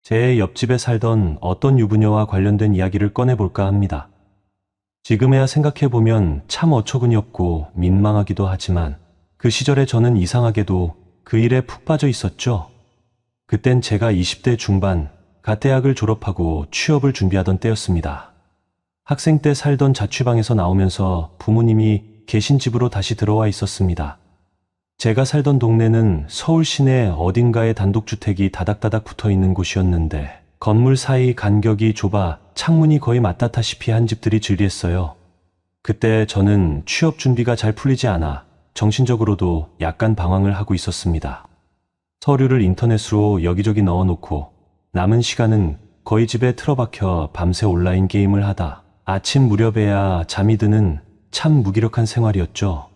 제 옆집에 살던 어떤 유부녀와 관련된 이야기를 꺼내볼까 합니다. 지금에야 생각해보면 참 어처구니없고 민망하기도 하지만 그 시절에 저는 이상하게도 그 일에 푹 빠져 있었죠. 그땐 제가 20대 중반, 갓 대학을 졸업하고 취업을 준비하던 때였습니다. 학생 때 살던 자취방에서 나오면서 부모님이 계신 집으로 다시 들어와 있었습니다. 제가 살던 동네는 서울 시내 어딘가에 단독주택이 다닥다닥 붙어 있는 곳이었는데 건물 사이 간격이 좁아 창문이 거의 맞닿다시피 한 집들이 즐비했어요. 그때 저는 취업 준비가 잘 풀리지 않아 정신적으로도 약간 방황을 하고 있었습니다. 서류를 인터넷으로 여기저기 넣어놓고 남은 시간은 거의 집에 틀어박혀 밤새 온라인 게임을 하다 아침 무렵에야 잠이 드는 참 무기력한 생활이었죠.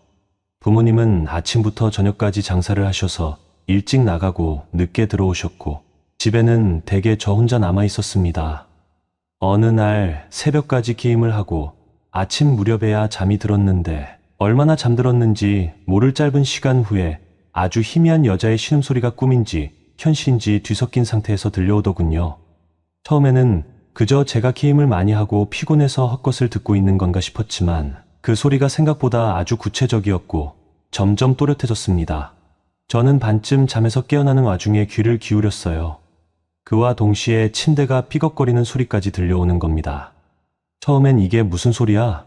부모님은 아침부터 저녁까지 장사를 하셔서 일찍 나가고 늦게 들어오셨고 집에는 대개 저 혼자 남아 있었습니다. 어느 날 새벽까지 게임을 하고 아침 무렵에야 잠이 들었는데 얼마나 잠들었는지 모를 짧은 시간 후에 아주 희미한 여자의 신음소리가 꿈인지 현실인지 뒤섞인 상태에서 들려오더군요. 처음에는 그저 제가 게임을 많이 하고 피곤해서 헛것을 듣고 있는 건가 싶었지만 그 소리가 생각보다 아주 구체적이었고 점점 또렷해졌습니다. 저는 반쯤 잠에서 깨어나는 와중에 귀를 기울였어요. 그와 동시에 침대가 삐걱거리는 소리까지 들려오는 겁니다. 처음엔 이게 무슨 소리야?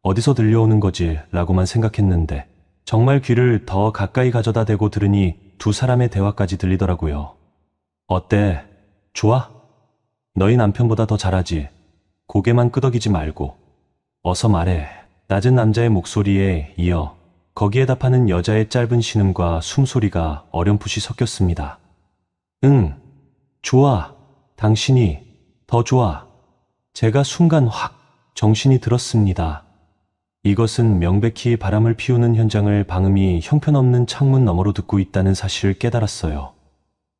어디서 들려오는 거지? 라고만 생각했는데 정말 귀를 더 가까이 가져다 대고 들으니 두 사람의 대화까지 들리더라고요. 어때? 좋아? 너희 남편보다 더 잘하지? 고개만 끄덕이지 말고 어서 말해. 낮은 남자의 목소리에 이어 거기에 답하는 여자의 짧은 신음과 숨소리가 어렴풋이 섞였습니다. 응, 좋아. 당신이 더 좋아. 제가 순간 확 정신이 들었습니다. 이것은 명백히 바람을 피우는 현장을 방음이 형편없는 창문 너머로 듣고 있다는 사실을 깨달았어요.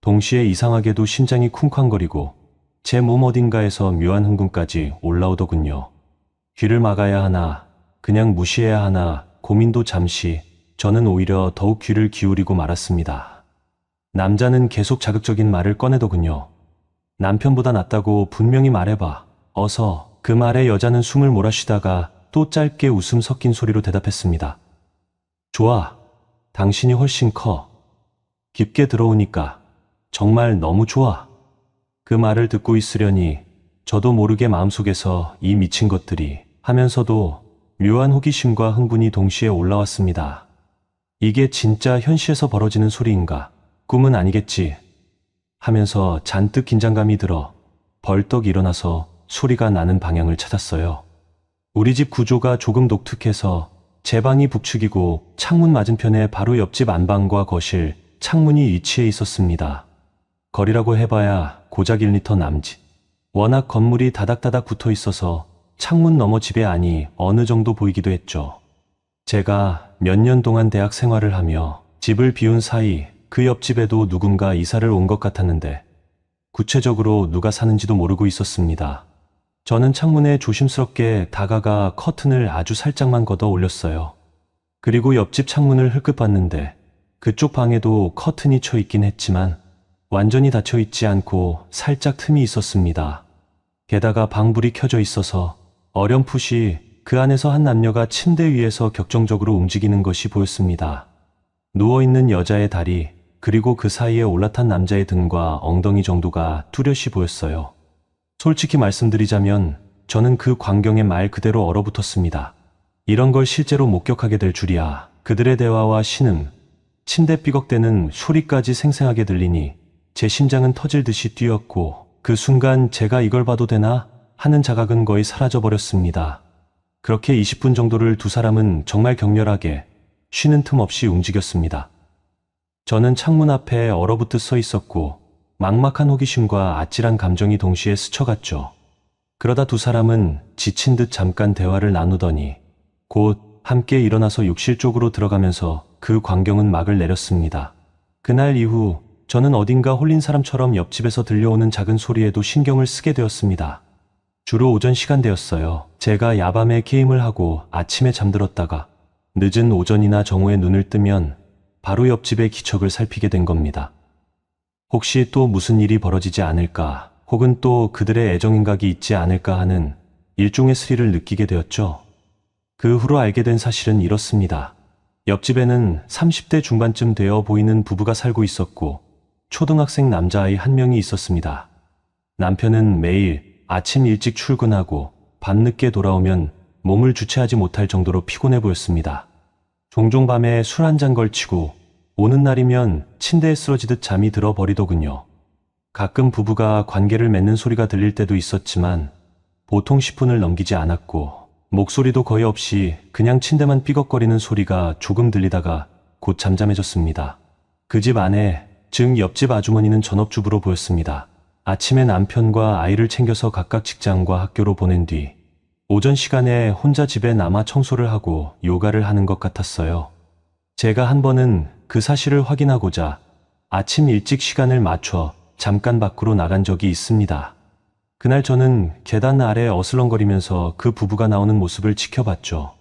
동시에 이상하게도 심장이 쿵쾅거리고 제 몸 어딘가에서 묘한 흥분까지 올라오더군요. 귀를 막아야 하나, 그냥 무시해야 하나 고민도 잠시, 저는 오히려 더욱 귀를 기울이고 말았습니다. 남자는 계속 자극적인 말을 꺼내더군요. 남편보다 낫다고 분명히 말해봐. 어서. 그 말에 여자는 숨을 몰아쉬다가 또 짧게 웃음 섞인 소리로 대답했습니다. 좋아. 당신이 훨씬 커. 깊게 들어오니까 정말 너무 좋아. 그 말을 듣고 있으려니 저도 모르게 마음속에서 이 미친 것들이 하면서도 묘한 호기심과 흥분이 동시에 올라왔습니다. 이게 진짜 현실에서 벌어지는 소리인가? 꿈은 아니겠지? 하면서 잔뜩 긴장감이 들어 벌떡 일어나서 소리가 나는 방향을 찾았어요. 우리 집 구조가 조금 독특해서 제 방이 북측이고 창문 맞은편에 바로 옆집 안방과 거실, 창문이 위치해 있었습니다. 거리라고 해봐야 고작 1m 남짓. 워낙 건물이 다닥다닥 붙어 있어서 창문 너머 집의 안이 어느 정도 보이기도 했죠. 제가 몇 년 동안 대학 생활을 하며 집을 비운 사이 그 옆집에도 누군가 이사를 온 것 같았는데 구체적으로 누가 사는지도 모르고 있었습니다. 저는 창문에 조심스럽게 다가가 커튼을 아주 살짝만 걷어 올렸어요. 그리고 옆집 창문을 흘끗 봤는데 그쪽 방에도 커튼이 쳐 있긴 했지만 완전히 닫혀 있지 않고 살짝 틈이 있었습니다. 게다가 방불이 켜져 있어서 어렴풋이 그 안에서 한 남녀가 침대 위에서 격정적으로 움직이는 것이 보였습니다. 누워있는 여자의 다리, 그리고 그 사이에 올라탄 남자의 등과 엉덩이 정도가 뚜렷이 보였어요. 솔직히 말씀드리자면 저는 그 광경에 말 그대로 얼어붙었습니다. 이런 걸 실제로 목격하게 될 줄이야. 그들의 대화와 신음, 침대 삐걱대는 소리까지 생생하게 들리니 제 심장은 터질 듯이 뛰었고 그 순간 제가 이걸 봐도 되나 하는 자각은 거의 사라져버렸습니다. 그렇게 20분 정도를 두 사람은 정말 격렬하게 쉬는 틈 없이 움직였습니다. 저는 창문 앞에 얼어붙듯 서 있었고 막막한 호기심과 아찔한 감정이 동시에 스쳐갔죠. 그러다 두 사람은 지친 듯 잠깐 대화를 나누더니 곧 함께 일어나서 욕실 쪽으로 들어가면서 그 광경은 막을 내렸습니다. 그날 이후 저는 어딘가 홀린 사람처럼 옆집에서 들려오는 작은 소리에도 신경을 쓰게 되었습니다. 주로 오전 시간대였어요. 제가 야밤에 게임을 하고 아침에 잠들었다가 늦은 오전이나 정오에 눈을 뜨면 바로 옆집의 기척을 살피게 된 겁니다. 혹시 또 무슨 일이 벌어지지 않을까, 혹은 또 그들의 애정행각이 있지 않을까 하는 일종의 스릴을 느끼게 되었죠. 그 후로 알게 된 사실은 이렇습니다. 옆집에는 30대 중반쯤 되어 보이는 부부가 살고 있었고 초등학생 남자아이 한 명이 있었습니다. 남편은 매일 아침 일찍 출근하고 밤늦게 돌아오면 몸을 주체하지 못할 정도로 피곤해 보였습니다. 종종 밤에 술 한 잔 걸치고 오는 날이면 침대에 쓰러지듯 잠이 들어 버리더군요. 가끔 부부가 관계를 맺는 소리가 들릴 때도 있었지만 보통 10분을 넘기지 않았고 목소리도 거의 없이 그냥 침대만 삐걱거리는 소리가 조금 들리다가 곧 잠잠해졌습니다. 그 집 아내, 즉 옆집 아주머니는 전업주부로 보였습니다. 아침에 남편과 아이를 챙겨서 각각 직장과 학교로 보낸 뒤 오전 시간에 혼자 집에 남아 청소를 하고 요가를 하는 것 같았어요. 제가 한 번은 그 사실을 확인하고자 아침 일찍 시간을 맞춰 잠깐 밖으로 나간 적이 있습니다. 그날 저는 계단 아래 어슬렁거리면서 그 부부가 나오는 모습을 지켜봤죠.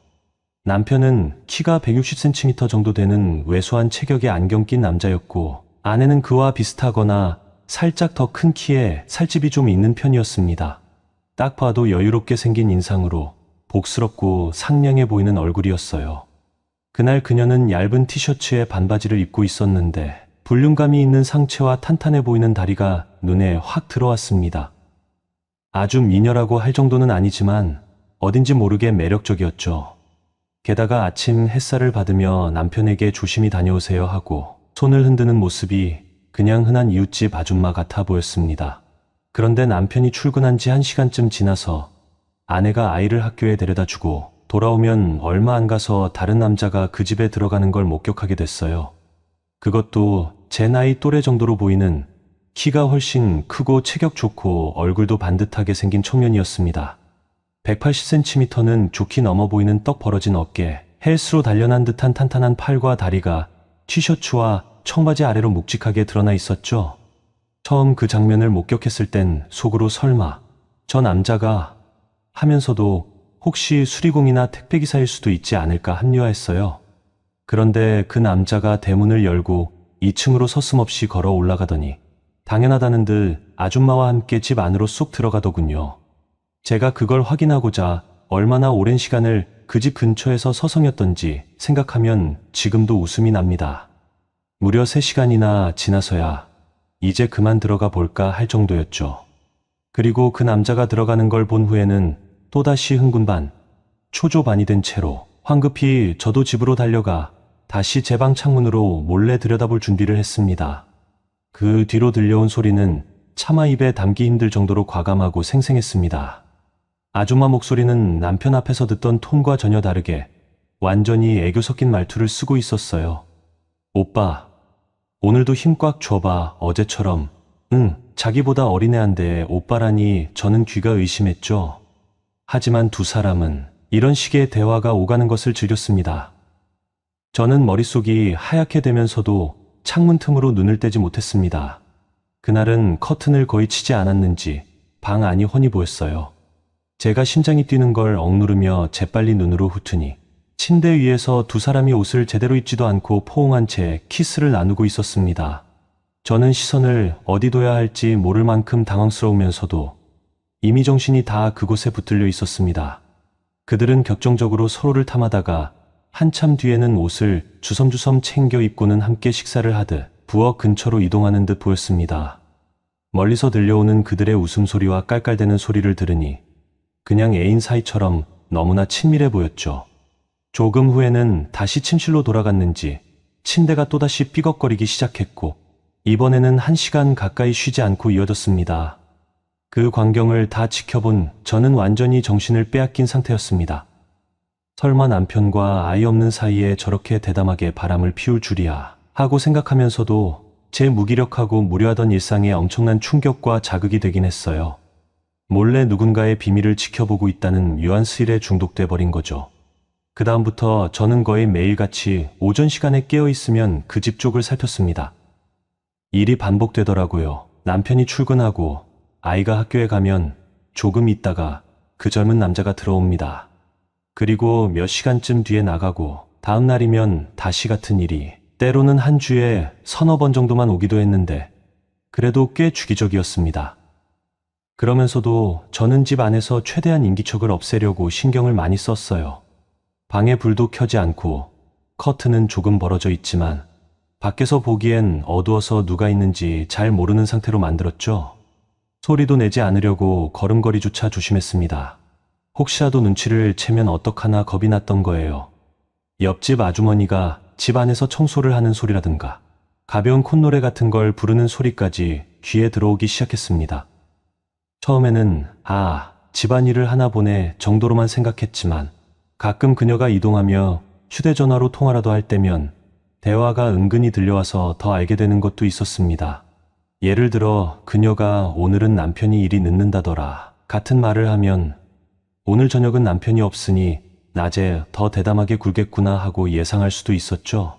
남편은 키가 160cm 정도 되는 왜소한 체격의 안경 낀 남자였고 아내는 그와 비슷하거나 살짝 더 큰 키에 살집이 좀 있는 편이었습니다. 딱 봐도 여유롭게 생긴 인상으로 복스럽고 상냥해 보이는 얼굴이었어요. 그날 그녀는 얇은 티셔츠에 반바지를 입고 있었는데 볼륨감이 있는 상체와 탄탄해 보이는 다리가 눈에 확 들어왔습니다. 아주 미녀라고 할 정도는 아니지만 어딘지 모르게 매력적이었죠. 게다가 아침 햇살을 받으며 남편에게 조심히 다녀오세요 하고 손을 흔드는 모습이 그냥 흔한 이웃집 아줌마 같아 보였습니다. 그런데 남편이 출근한 지 1시간쯤 지나서 아내가 아이를 학교에 데려다 주고 돌아오면 얼마 안 가서 다른 남자가 그 집에 들어가는 걸 목격하게 됐어요. 그것도 제 나이 또래 정도로 보이는 키가 훨씬 크고 체격 좋고 얼굴도 반듯하게 생긴 청년이었습니다. 180cm는 좋게 넘어 보이는 떡 벌어진 어깨, 헬스로 단련한 듯한 탄탄한 팔과 다리가 티셔츠와 청바지 아래로 묵직하게 드러나 있었죠. 처음 그 장면을 목격했을 땐 속으로 설마 저 남자가 하면서도 혹시 수리공이나 택배기사일 수도 있지 않을까 합리화했어요. 그런데 그 남자가 대문을 열고 2층으로 서슴없이 걸어 올라가더니 당연하다는 듯 아줌마와 함께 집 안으로 쏙 들어가더군요. 제가 그걸 확인하고자 얼마나 오랜 시간을 그 집 근처에서 서성였던지 생각하면 지금도 웃음이 납니다. 무려 3시간이나 지나서야 이제 그만 들어가 볼까 할 정도였죠. 그리고 그 남자가 들어가는 걸 본 후에는 또다시 흥분반, 초조반이 된 채로 황급히 저도 집으로 달려가 다시 제 방 창문으로 몰래 들여다볼 준비를 했습니다. 그 뒤로 들려온 소리는 차마 입에 담기 힘들 정도로 과감하고 생생했습니다. 아줌마 목소리는 남편 앞에서 듣던 톤과 전혀 다르게 완전히 애교 섞인 말투를 쓰고 있었어요. 오빠, 오늘도 힘 꽉 줘봐. 어제처럼. 응, 자기보다 어린애한데 오빠라니 저는 귀가 의심했죠. 하지만 두 사람은 이런 식의 대화가 오가는 것을 즐겼습니다. 저는 머릿속이 하얗게 되면서도 창문 틈으로 눈을 떼지 못했습니다. 그날은 커튼을 거의 치지 않았는지 방 안이 훤히 보였어요. 제가 심장이 뛰는 걸 억누르며 재빨리 눈으로 훑으니 침대 위에서 두 사람이 옷을 제대로 입지도 않고 포옹한 채 키스를 나누고 있었습니다. 저는 시선을 어디 둬야 할지 모를 만큼 당황스러우면서도 이미 정신이 다 그곳에 붙들려 있었습니다. 그들은 격정적으로 서로를 탐하다가 한참 뒤에는 옷을 주섬주섬 챙겨 입고는 함께 식사를 하듯 부엌 근처로 이동하는 듯 보였습니다. 멀리서 들려오는 그들의 웃음소리와 깔깔대는 소리를 들으니 그냥 애인 사이처럼 너무나 친밀해 보였죠. 조금 후에는 다시 침실로 돌아갔는지 침대가 또다시 삐걱거리기 시작했고 이번에는 1시간 가까이 쉬지 않고 이어졌습니다. 그 광경을 다 지켜본 저는 완전히 정신을 빼앗긴 상태였습니다. 설마 남편과 아이 없는 사이에 저렇게 대담하게 바람을 피울 줄이야 하고 생각하면서도 제 무기력하고 무료하던 일상에 엄청난 충격과 자극이 되긴 했어요. 몰래 누군가의 비밀을 지켜보고 있다는 묘한 스릴에 중독돼 버린 거죠. 그 다음부터 저는 거의 매일같이 오전 시간에 깨어있으면 그 집 쪽을 살폈습니다. 일이 반복되더라고요. 남편이 출근하고 아이가 학교에 가면 조금 있다가 그 젊은 남자가 들어옵니다. 그리고 몇 시간쯤 뒤에 나가고 다음 날이면 다시 같은 일이 때로는 한 주에 1~2번 정도만 오기도 했는데 그래도 꽤 주기적이었습니다. 그러면서도 저는 집 안에서 최대한 인기척을 없애려고 신경을 많이 썼어요. 방에 불도 켜지 않고 커튼은 조금 벌어져 있지만 밖에서 보기엔 어두워서 누가 있는지 잘 모르는 상태로 만들었죠. 소리도 내지 않으려고 걸음걸이조차 조심했습니다. 혹시라도 눈치를 채면 어떡하나 겁이 났던 거예요. 옆집 아주머니가 집 안에서 청소를 하는 소리라든가 가벼운 콧노래 같은 걸 부르는 소리까지 귀에 들어오기 시작했습니다. 처음에는 집안일을 하나 보네 정도로만 생각했지만 가끔 그녀가 이동하며 휴대전화로 통화라도 할 때면 대화가 은근히 들려와서 더 알게 되는 것도 있었습니다. 예를 들어 그녀가 오늘은 남편이 일이 늦는다더라 같은 말을 하면 오늘 저녁은 남편이 없으니 낮에 더 대담하게 굴겠구나 하고 예상할 수도 있었죠.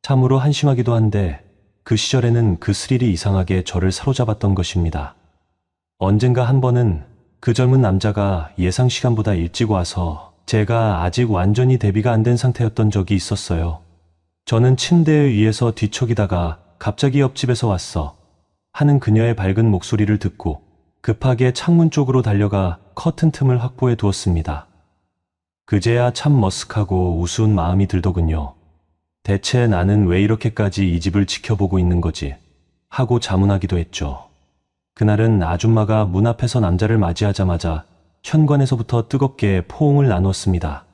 참으로 한심하기도 한데 그 시절에는 그 스릴이 이상하게 저를 사로잡았던 것입니다. 언젠가 한 번은 그 젊은 남자가 예상 시간보다 일찍 와서 제가 아직 완전히 대비가 안 된 상태였던 적이 있었어요. 저는 침대 위에서 뒤척이다가 갑자기 옆집에서 왔어 하는 그녀의 밝은 목소리를 듣고 급하게 창문 쪽으로 달려가 커튼 틈을 확보해 두었습니다. 그제야 참 머쓱하고 우스운 마음이 들더군요. 대체 나는 왜 이렇게까지 이 집을 지켜보고 있는 거지? 하고 자문하기도 했죠. 그날은 아줌마가 문 앞에서 남자를 맞이하자마자 현관에서부터 뜨겁게 포옹을 나눴습니다.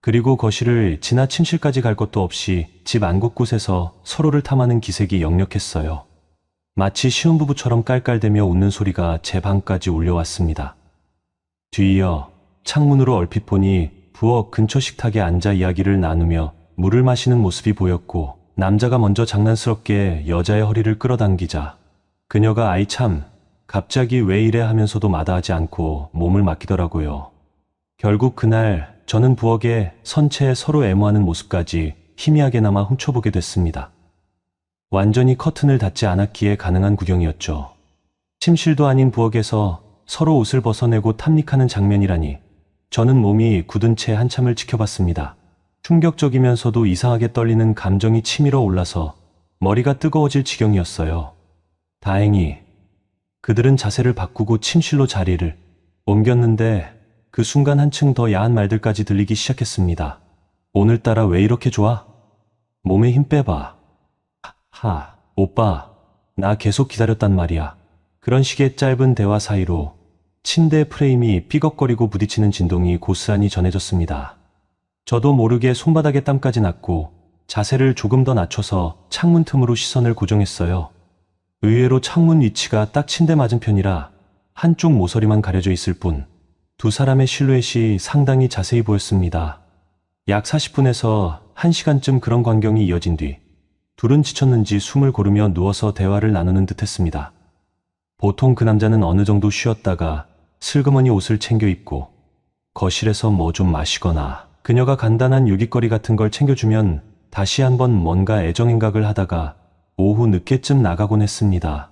그리고 거실을 지나 침실까지 갈 것도 없이 집 안 곳곳에서 서로를 탐하는 기색이 역력했어요. 마치 시혼부부처럼 깔깔대며 웃는 소리가 제 방까지 울려왔습니다. 뒤이어 창문으로 얼핏 보니 부엌 근처 식탁에 앉아 이야기를 나누며 물을 마시는 모습이 보였고 남자가 먼저 장난스럽게 여자의 허리를 끌어당기자 그녀가 아이 참 갑자기 왜 이래 하면서도 마다하지 않고 몸을 맡기더라고요. 결국 그날 저는 부엌에 선체에 서로 애무하는 모습까지 희미하게나마 훔쳐보게 됐습니다. 완전히 커튼을 닫지 않았기에 가능한 구경이었죠. 침실도 아닌 부엌에서 서로 옷을 벗어내고 탐닉하는 장면이라니 저는 몸이 굳은 채 한참을 지켜봤습니다. 충격적이면서도 이상하게 떨리는 감정이 치밀어 올라서 머리가 뜨거워질 지경이었어요. 다행히 그들은 자세를 바꾸고 침실로 자리를 옮겼는데 그 순간 한층 더 야한 말들까지 들리기 시작했습니다. 오늘따라 왜 이렇게 좋아? 몸에 힘 빼봐. 오빠, 나 계속 기다렸단 말이야. 그런 식의 짧은 대화 사이로 침대 프레임이 삐걱거리고 부딪히는 진동이 고스란히 전해졌습니다. 저도 모르게 손바닥에 땀까지 났고 자세를 조금 더 낮춰서 창문 틈으로 시선을 고정했어요. 의외로 창문 위치가 딱 침대 맞은편이라 한쪽 모서리만 가려져 있을 뿐 두 사람의 실루엣이 상당히 자세히 보였습니다. 약 40분에서 1시간쯤 그런 광경이 이어진 뒤 둘은 지쳤는지 숨을 고르며 누워서 대화를 나누는 듯 했습니다. 보통 그 남자는 어느 정도 쉬었다가 슬그머니 옷을 챙겨 입고 거실에서 뭐 좀 마시거나 그녀가 간단한 요깃거리 같은 걸 챙겨주면 다시 한번 뭔가 애정행각을 하다가 오후 늦게쯤 나가곤 했습니다.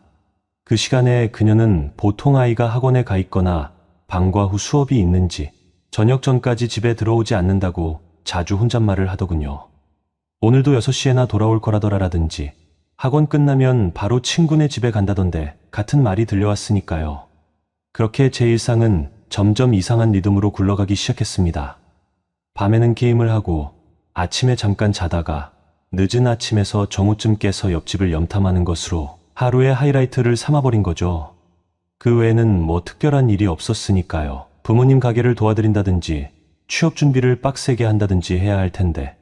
그 시간에 그녀는 보통 아이가 학원에 가 있거나 방과 후 수업이 있는지 저녁 전까지 집에 들어오지 않는다고 자주 혼잣말을 하더군요. 오늘도 6시에나 돌아올 거라더라라든지 학원 끝나면 바로 친구네 집에 간다던데 같은 말이 들려왔으니까요. 그렇게 제 일상은 점점 이상한 리듬으로 굴러가기 시작했습니다. 밤에는 게임을 하고 아침에 잠깐 자다가 늦은 아침에서 정오쯤 깨서 옆집을 염탐하는 것으로 하루의 하이라이트를 삼아버린 거죠. 그 외에는 뭐 특별한 일이 없었으니까요. 부모님 가게를 도와드린다든지 취업 준비를 빡세게 한다든지 해야 할 텐데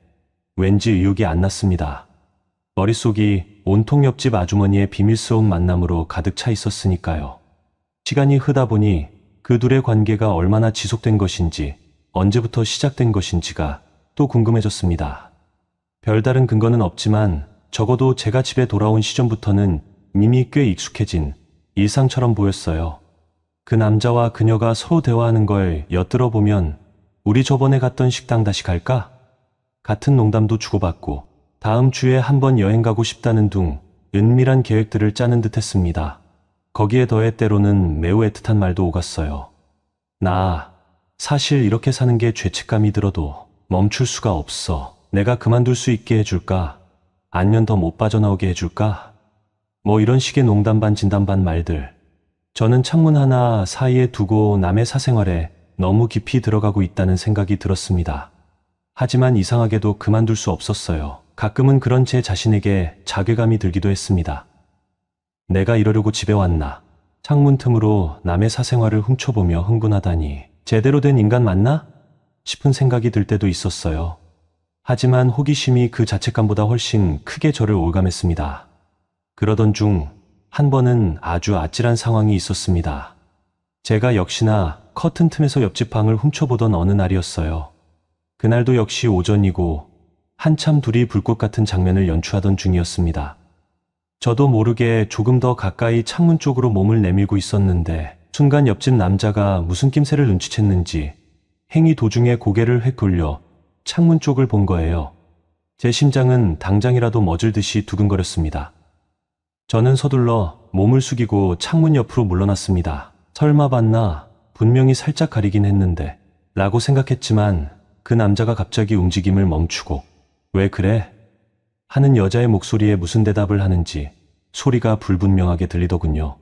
왠지 의욕이 안 났습니다. 머릿속이 온통 옆집 아주머니의 비밀스러운 만남으로 가득 차 있었으니까요. 시간이 흐다 보니 그 둘의 관계가 얼마나 지속된 것인지 언제부터 시작된 것인지가 또 궁금해졌습니다. 별다른 근거는 없지만 적어도 제가 집에 돌아온 시점부터는 이미 꽤 익숙해진 일상처럼 보였어요. 그 남자와 그녀가 서로 대화하는 걸 엿들어 보면 우리 저번에 갔던 식당 다시 갈까? 같은 농담도 주고받고 다음 주에 한번 여행 가고 싶다는 둥 은밀한 계획들을 짜는 듯 했습니다. 거기에 더해 때로는 매우 애틋한 말도 오갔어요. 나 사실 이렇게 사는 게 죄책감이 들어도 멈출 수가 없어. 내가 그만둘 수 있게 해줄까? 아니면 더 못 빠져나오게 해줄까? 뭐 이런 식의 농담 반 진담 반 말들. 저는 창문 하나 사이에 두고 남의 사생활에 너무 깊이 들어가고 있다는 생각이 들었습니다. 하지만 이상하게도 그만둘 수 없었어요. 가끔은 그런 제 자신에게 자괴감이 들기도 했습니다. 내가 이러려고 집에 왔나? 창문 틈으로 남의 사생활을 훔쳐보며 흥분하다니 제대로 된 인간 맞나? 싶은 생각이 들 때도 있었어요. 하지만 호기심이 그 자책감보다 훨씬 크게 저를 올감했습니다. 그러던 중 한 번은 아주 아찔한 상황이 있었습니다. 제가 역시나 커튼 틈에서 옆집 방을 훔쳐보던 어느 날이었어요. 그날도 역시 오전이고 한참 둘이 불꽃 같은 장면을 연출하던 중이었습니다. 저도 모르게 조금 더 가까이 창문 쪽으로 몸을 내밀고 있었는데 순간 옆집 남자가 무슨 낌새를 눈치챘는지 행위 도중에 고개를 획 돌려 창문 쪽을 본 거예요. 제 심장은 당장이라도 멎을 듯이 두근거렸습니다. 저는 서둘러 몸을 숙이고 창문 옆으로 물러났습니다. 설마 봤나? 분명히 살짝 가리긴 했는데 라고 생각했지만 그 남자가 갑자기 움직임을 멈추고 왜 그래? 하는 여자의 목소리에 무슨 대답을 하는지 소리가 불분명하게 들리더군요.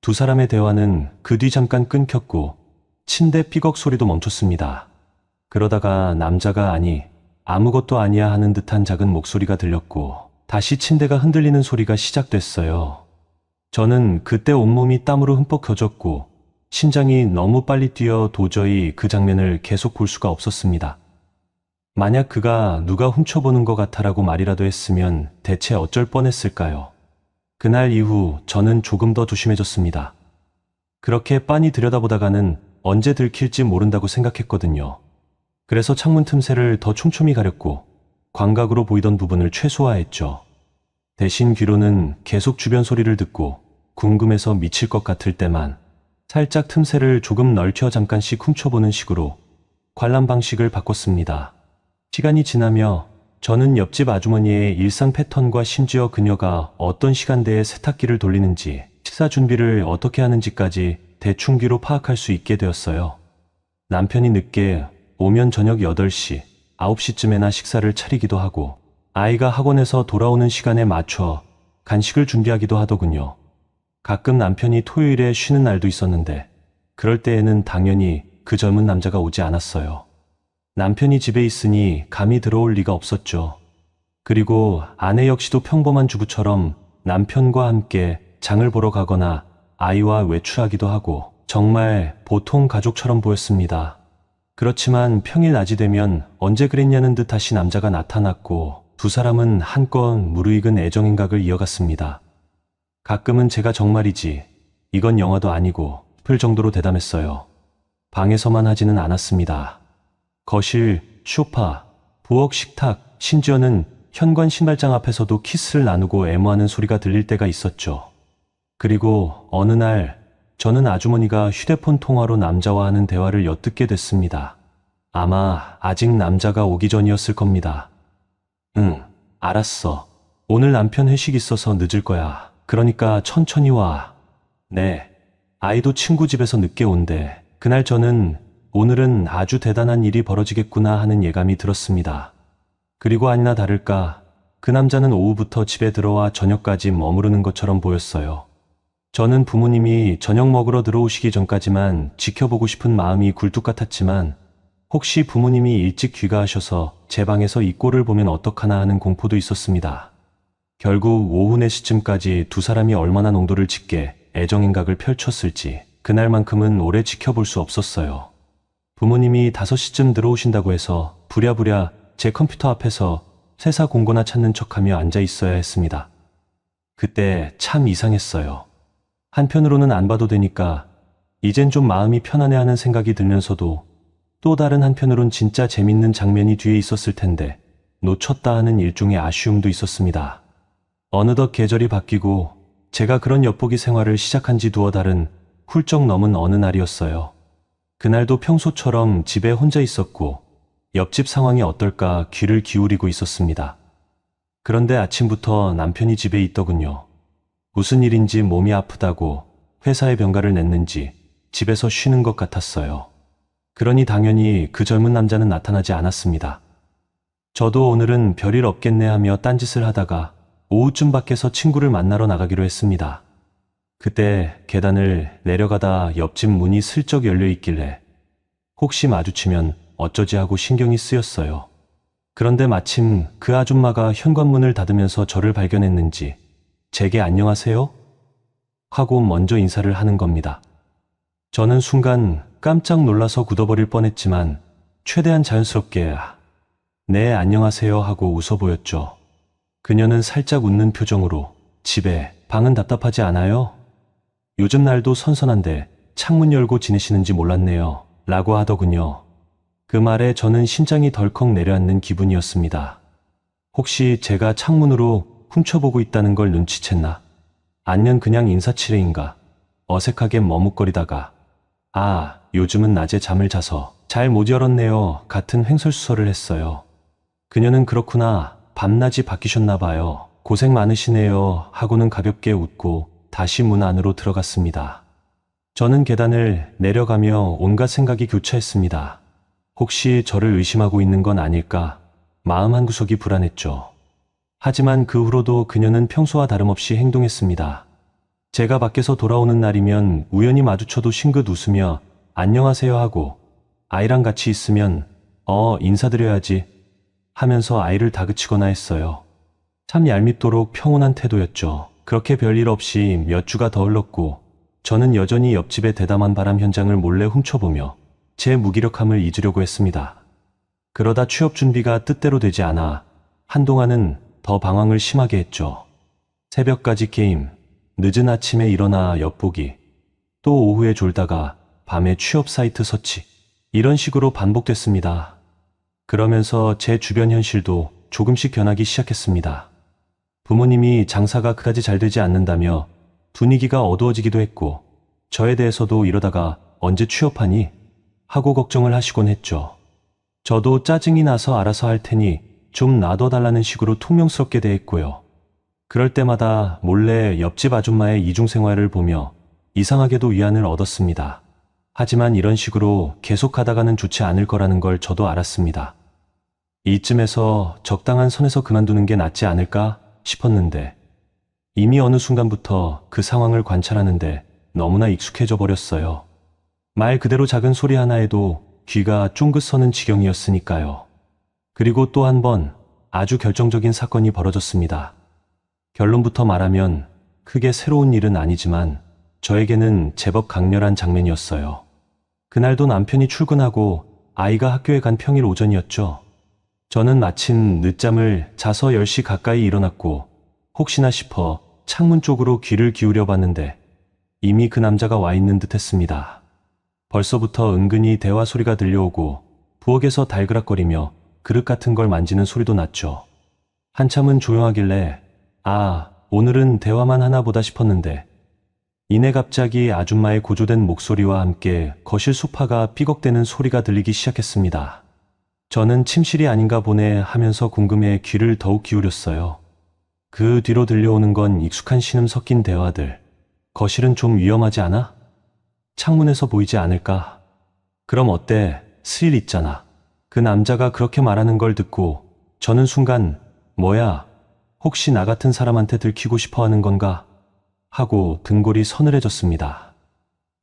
두 사람의 대화는 그 뒤 잠깐 끊겼고 침대 삐걱 소리도 멈췄습니다. 그러다가 남자가 아니 아무것도 아니야 하는 듯한 작은 목소리가 들렸고 다시 침대가 흔들리는 소리가 시작됐어요. 저는 그때 온몸이 땀으로 흠뻑 젖었고 심장이 너무 빨리 뛰어 도저히 그 장면을 계속 볼 수가 없었습니다. 만약 그가 누가 훔쳐보는 것 같아라고 말이라도 했으면 대체 어쩔 뻔했을까요? 그날 이후 저는 조금 더 조심해졌습니다. 그렇게 빤히 들여다보다가는 언제 들킬지 모른다고 생각했거든요. 그래서 창문 틈새를 더 촘촘히 가렸고 광각으로 보이던 부분을 최소화했죠. 대신 귀로는 계속 주변 소리를 듣고 궁금해서 미칠 것 같을 때만 살짝 틈새를 조금 넓혀 잠깐씩 훔쳐보는 식으로 관람 방식을 바꿨습니다. 시간이 지나며 저는 옆집 아주머니의 일상 패턴과 심지어 그녀가 어떤 시간대에 세탁기를 돌리는지 식사 준비를 어떻게 하는지까지 대충 귀로 파악할 수 있게 되었어요. 남편이 늦게 오면 저녁 8시, 9시쯤에나 식사를 차리기도 하고 아이가 학원에서 돌아오는 시간에 맞춰 간식을 준비하기도 하더군요. 가끔 남편이 토요일에 쉬는 날도 있었는데 그럴 때에는 당연히 그 젊은 남자가 오지 않았어요. 남편이 집에 있으니 감이 들어올 리가 없었죠. 그리고 아내 역시도 평범한 주부처럼 남편과 함께 장을 보러 가거나 아이와 외출하기도 하고 정말 보통 가족처럼 보였습니다. 그렇지만 평일 낮이 되면 언제 그랬냐는 듯 다시 남자가 나타났고 두 사람은 한껏 무르익은 애정행각을 이어갔습니다. 가끔은 제가 정말이지 이건 영화도 아니고 싶을 정도로 대담했어요. 방에서만 하지는 않았습니다. 거실, 소파, 부엌 식탁, 심지어는 현관 신발장 앞에서도 키스를 나누고 애무하는 소리가 들릴 때가 있었죠. 그리고 어느 날 저는 아주머니가 휴대폰 통화로 남자와 하는 대화를 엿듣게 됐습니다. 아마 아직 남자가 오기 전이었을 겁니다. 응, 알았어. 오늘 남편 회식 있어서 늦을 거야. 그러니까 천천히 와. 네, 아이도 친구 집에서 늦게 온대. 그날 저는 오늘은 아주 대단한 일이 벌어지겠구나 하는 예감이 들었습니다. 그리고 아니나 다를까 그 남자는 오후부터 집에 들어와 저녁까지 머무르는 것처럼 보였어요. 저는 부모님이 저녁 먹으러 들어오시기 전까지만 지켜보고 싶은 마음이 굴뚝 같았지만 혹시 부모님이 일찍 귀가하셔서 제 방에서 이 꼴을 보면 어떡하나 하는 공포도 있었습니다. 결국 오후 4시쯤까지 두 사람이 얼마나 농도를 짙게 애정행각을 펼쳤을지 그날만큼은 오래 지켜볼 수 없었어요. 부모님이 5시쯤 들어오신다고 해서 부랴부랴 제 컴퓨터 앞에서 세사 공고나 찾는 척하며 앉아 있어야 했습니다. 그때 참 이상했어요. 한편으로는 안 봐도 되니까 이젠 좀 마음이 편안해하는 생각이 들면서도 또 다른 한편으론 진짜 재밌는 장면이 뒤에 있었을 텐데 놓쳤다 하는 일종의 아쉬움도 있었습니다. 어느덧 계절이 바뀌고 제가 그런 엿보기 생활을 시작한 지 두어 달은 훌쩍 넘은 어느 날이었어요. 그날도 평소처럼 집에 혼자 있었고 옆집 상황이 어떨까 귀를 기울이고 있었습니다. 그런데 아침부터 남편이 집에 있더군요. 무슨 일인지 몸이 아프다고 회사에 병가를 냈는지 집에서 쉬는 것 같았어요. 그러니 당연히 그 젊은 남자는 나타나지 않았습니다. 저도 오늘은 별일 없겠네 하며 딴짓을 하다가 오후쯤 밖에서 친구를 만나러 나가기로 했습니다. 그때 계단을 내려가다 옆집 문이 슬쩍 열려 있길래 혹시 마주치면 어쩌지 하고 신경이 쓰였어요. 그런데 마침 그 아줌마가 현관문을 닫으면서 저를 발견했는지 제게 안녕하세요? 하고 먼저 인사를 하는 겁니다. 저는 순간 깜짝 놀라서 굳어버릴 뻔했지만 최대한 자연스럽게 네, 안녕하세요 하고 웃어 보였죠. 그녀는 살짝 웃는 표정으로 집에 방은 답답하지 않아요? 요즘 날도 선선한데 창문 열고 지내시는지 몰랐네요. 라고 하더군요. 그 말에 저는 심장이 덜컥 내려앉는 기분이었습니다. 혹시 제가 창문으로 훔쳐보고 있다는 걸 눈치챘나? 아니면 그냥 인사치레인가? 어색하게 머뭇거리다가 요즘은 낮에 잠을 자서 잘 못 열었네요 같은 횡설수설을 했어요. 그녀는 그렇구나, 밤낮이 바뀌셨나 봐요. 고생 많으시네요 하고는 가볍게 웃고 다시 문 안으로 들어갔습니다. 저는 계단을 내려가며 온갖 생각이 교차했습니다. 혹시 저를 의심하고 있는 건 아닐까? 마음 한구석이 불안했죠. 하지만 그 후로도 그녀는 평소와 다름없이 행동했습니다. 제가 밖에서 돌아오는 날이면 우연히 마주쳐도 싱긋 웃으며 안녕하세요 하고 아이랑 같이 있으면 인사드려야지 하면서 아이를 다그치거나 했어요. 참 얄밉도록 평온한 태도였죠. 그렇게 별일 없이 몇 주가 더 흘렀고 저는 여전히 옆집의 대담한 바람 현장을 몰래 훔쳐보며 제 무기력함을 잊으려고 했습니다. 그러다 취업 준비가 뜻대로 되지 않아 한동안은 더 방황을 심하게 했죠. 새벽까지 게임, 늦은 아침에 일어나 엿보기, 또 오후에 졸다가 밤에 취업 사이트 서치, 이런 식으로 반복됐습니다. 그러면서 제 주변 현실도 조금씩 변하기 시작했습니다. 부모님이 장사가 그다지 잘 되지 않는다며 분위기가 어두워지기도 했고 저에 대해서도 이러다가 언제 취업하니? 하고 걱정을 하시곤 했죠. 저도 짜증이 나서 알아서 할 테니 좀 놔둬달라는 식으로 퉁명스럽게 대했고요. 그럴 때마다 몰래 옆집 아줌마의 이중생활을 보며 이상하게도 위안을 얻었습니다. 하지만 이런 식으로 계속하다가는 좋지 않을 거라는 걸 저도 알았습니다. 이쯤에서 적당한 선에서 그만두는 게 낫지 않을까 싶었는데 이미 어느 순간부터 그 상황을 관찰하는데 너무나 익숙해져 버렸어요. 말 그대로 작은 소리 하나에도 귀가 쫑긋 서는 지경이었으니까요. 그리고 또 한 번 아주 결정적인 사건이 벌어졌습니다. 결론부터 말하면 크게 새로운 일은 아니지만 저에게는 제법 강렬한 장면이었어요. 그날도 남편이 출근하고 아이가 학교에 간 평일 오전이었죠. 저는 마침 늦잠을 자서 10시 가까이 일어났고 혹시나 싶어 창문 쪽으로 귀를 기울여 봤는데 이미 그 남자가 와 있는 듯 했습니다. 벌써부터 은근히 대화 소리가 들려오고 부엌에서 달그락거리며 그릇 같은 걸 만지는 소리도 났죠. 한참은 조용하길래 오늘은 대화만 하나 보다 싶었는데 이내 갑자기 아줌마의 고조된 목소리와 함께 거실 소파가 삐걱대는 소리가 들리기 시작했습니다. 저는 침실이 아닌가 보네 하면서 궁금해 귀를 더욱 기울였어요. 그 뒤로 들려오는 건 익숙한 신음 섞인 대화들. 거실은 좀 위험하지 않아? 창문에서 보이지 않을까? 그럼 어때? 스릴 있잖아. 그 남자가 그렇게 말하는 걸 듣고 저는 순간 뭐야? 혹시 나 같은 사람한테 들키고 싶어 하는 건가? 하고 등골이 서늘해졌습니다.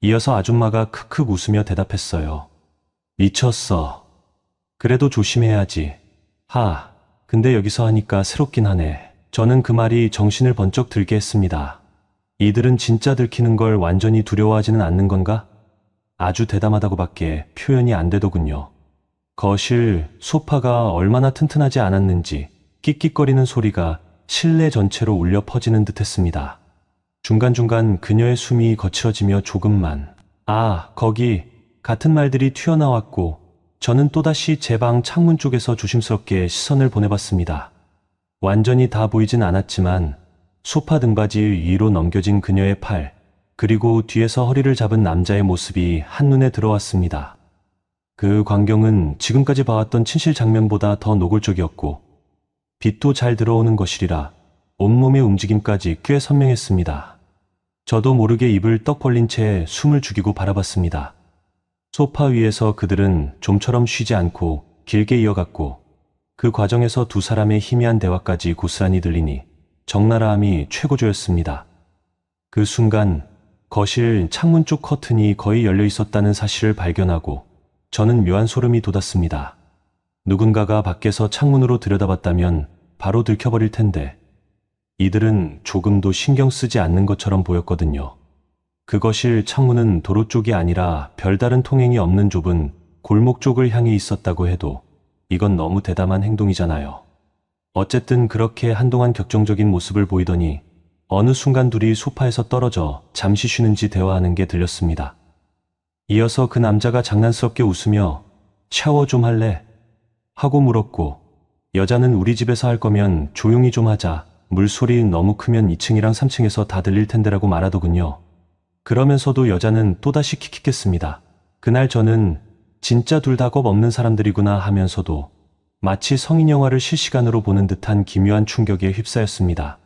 이어서 아줌마가 크크 웃으며 대답했어요. 미쳤어. 그래도 조심해야지. 근데 여기서 하니까 새롭긴 하네. 저는 그 말이 정신을 번쩍 들게 했습니다. 이들은 진짜 들키는 걸 완전히 두려워하지는 않는 건가? 아주 대담하다고밖에 표현이 안 되더군요. 거실, 소파가 얼마나 튼튼하지 않았는지 끽끽거리는 소리가 실내 전체로 울려 퍼지는 듯 했습니다. 중간중간 그녀의 숨이 거칠어지며 조금만 거기 같은 말들이 튀어나왔고 저는 또다시 제 방 창문 쪽에서 조심스럽게 시선을 보내봤습니다. 완전히 다 보이진 않았지만 소파 등받이 위로 넘겨진 그녀의 팔, 그리고 뒤에서 허리를 잡은 남자의 모습이 한눈에 들어왔습니다. 그 광경은 지금까지 봐왔던 침실 장면보다 더 노골적이었고 빛도 잘 들어오는 것이라 온몸의 움직임까지 꽤 선명했습니다. 저도 모르게 입을 떡 벌린 채 숨을 죽이고 바라봤습니다. 소파 위에서 그들은 좀처럼 쉬지 않고 길게 이어갔고 그 과정에서 두 사람의 희미한 대화까지 고스란히 들리니 적나라함이 최고조였습니다. 그 순간 거실 창문 쪽 커튼이 거의 열려 있었다는 사실을 발견하고 저는 묘한 소름이 돋았습니다. 누군가가 밖에서 창문으로 들여다봤다면 바로 들켜버릴 텐데 이들은 조금도 신경 쓰지 않는 것처럼 보였거든요. 그 거실 창문은 도로 쪽이 아니라 별다른 통행이 없는 좁은 골목 쪽을 향해 있었다고 해도 이건 너무 대담한 행동이잖아요. 어쨌든 그렇게 한동안 격정적인 모습을 보이더니 어느 순간 둘이 소파에서 떨어져 잠시 쉬는지 대화하는 게 들렸습니다. 이어서 그 남자가 장난스럽게 웃으며 샤워 좀 할래? 하고 물었고, 여자는 우리 집에서 할 거면 조용히 좀 하자. 물소리 너무 크면 2층이랑 3층에서 다 들릴 텐데라고 말하더군요. 그러면서도 여자는 또다시 킥킥했습니다. 그날 저는 진짜 둘 다 겁 없는 사람들이구나 하면서도 마치 성인 영화를 실시간으로 보는 듯한 기묘한 충격에 휩싸였습니다.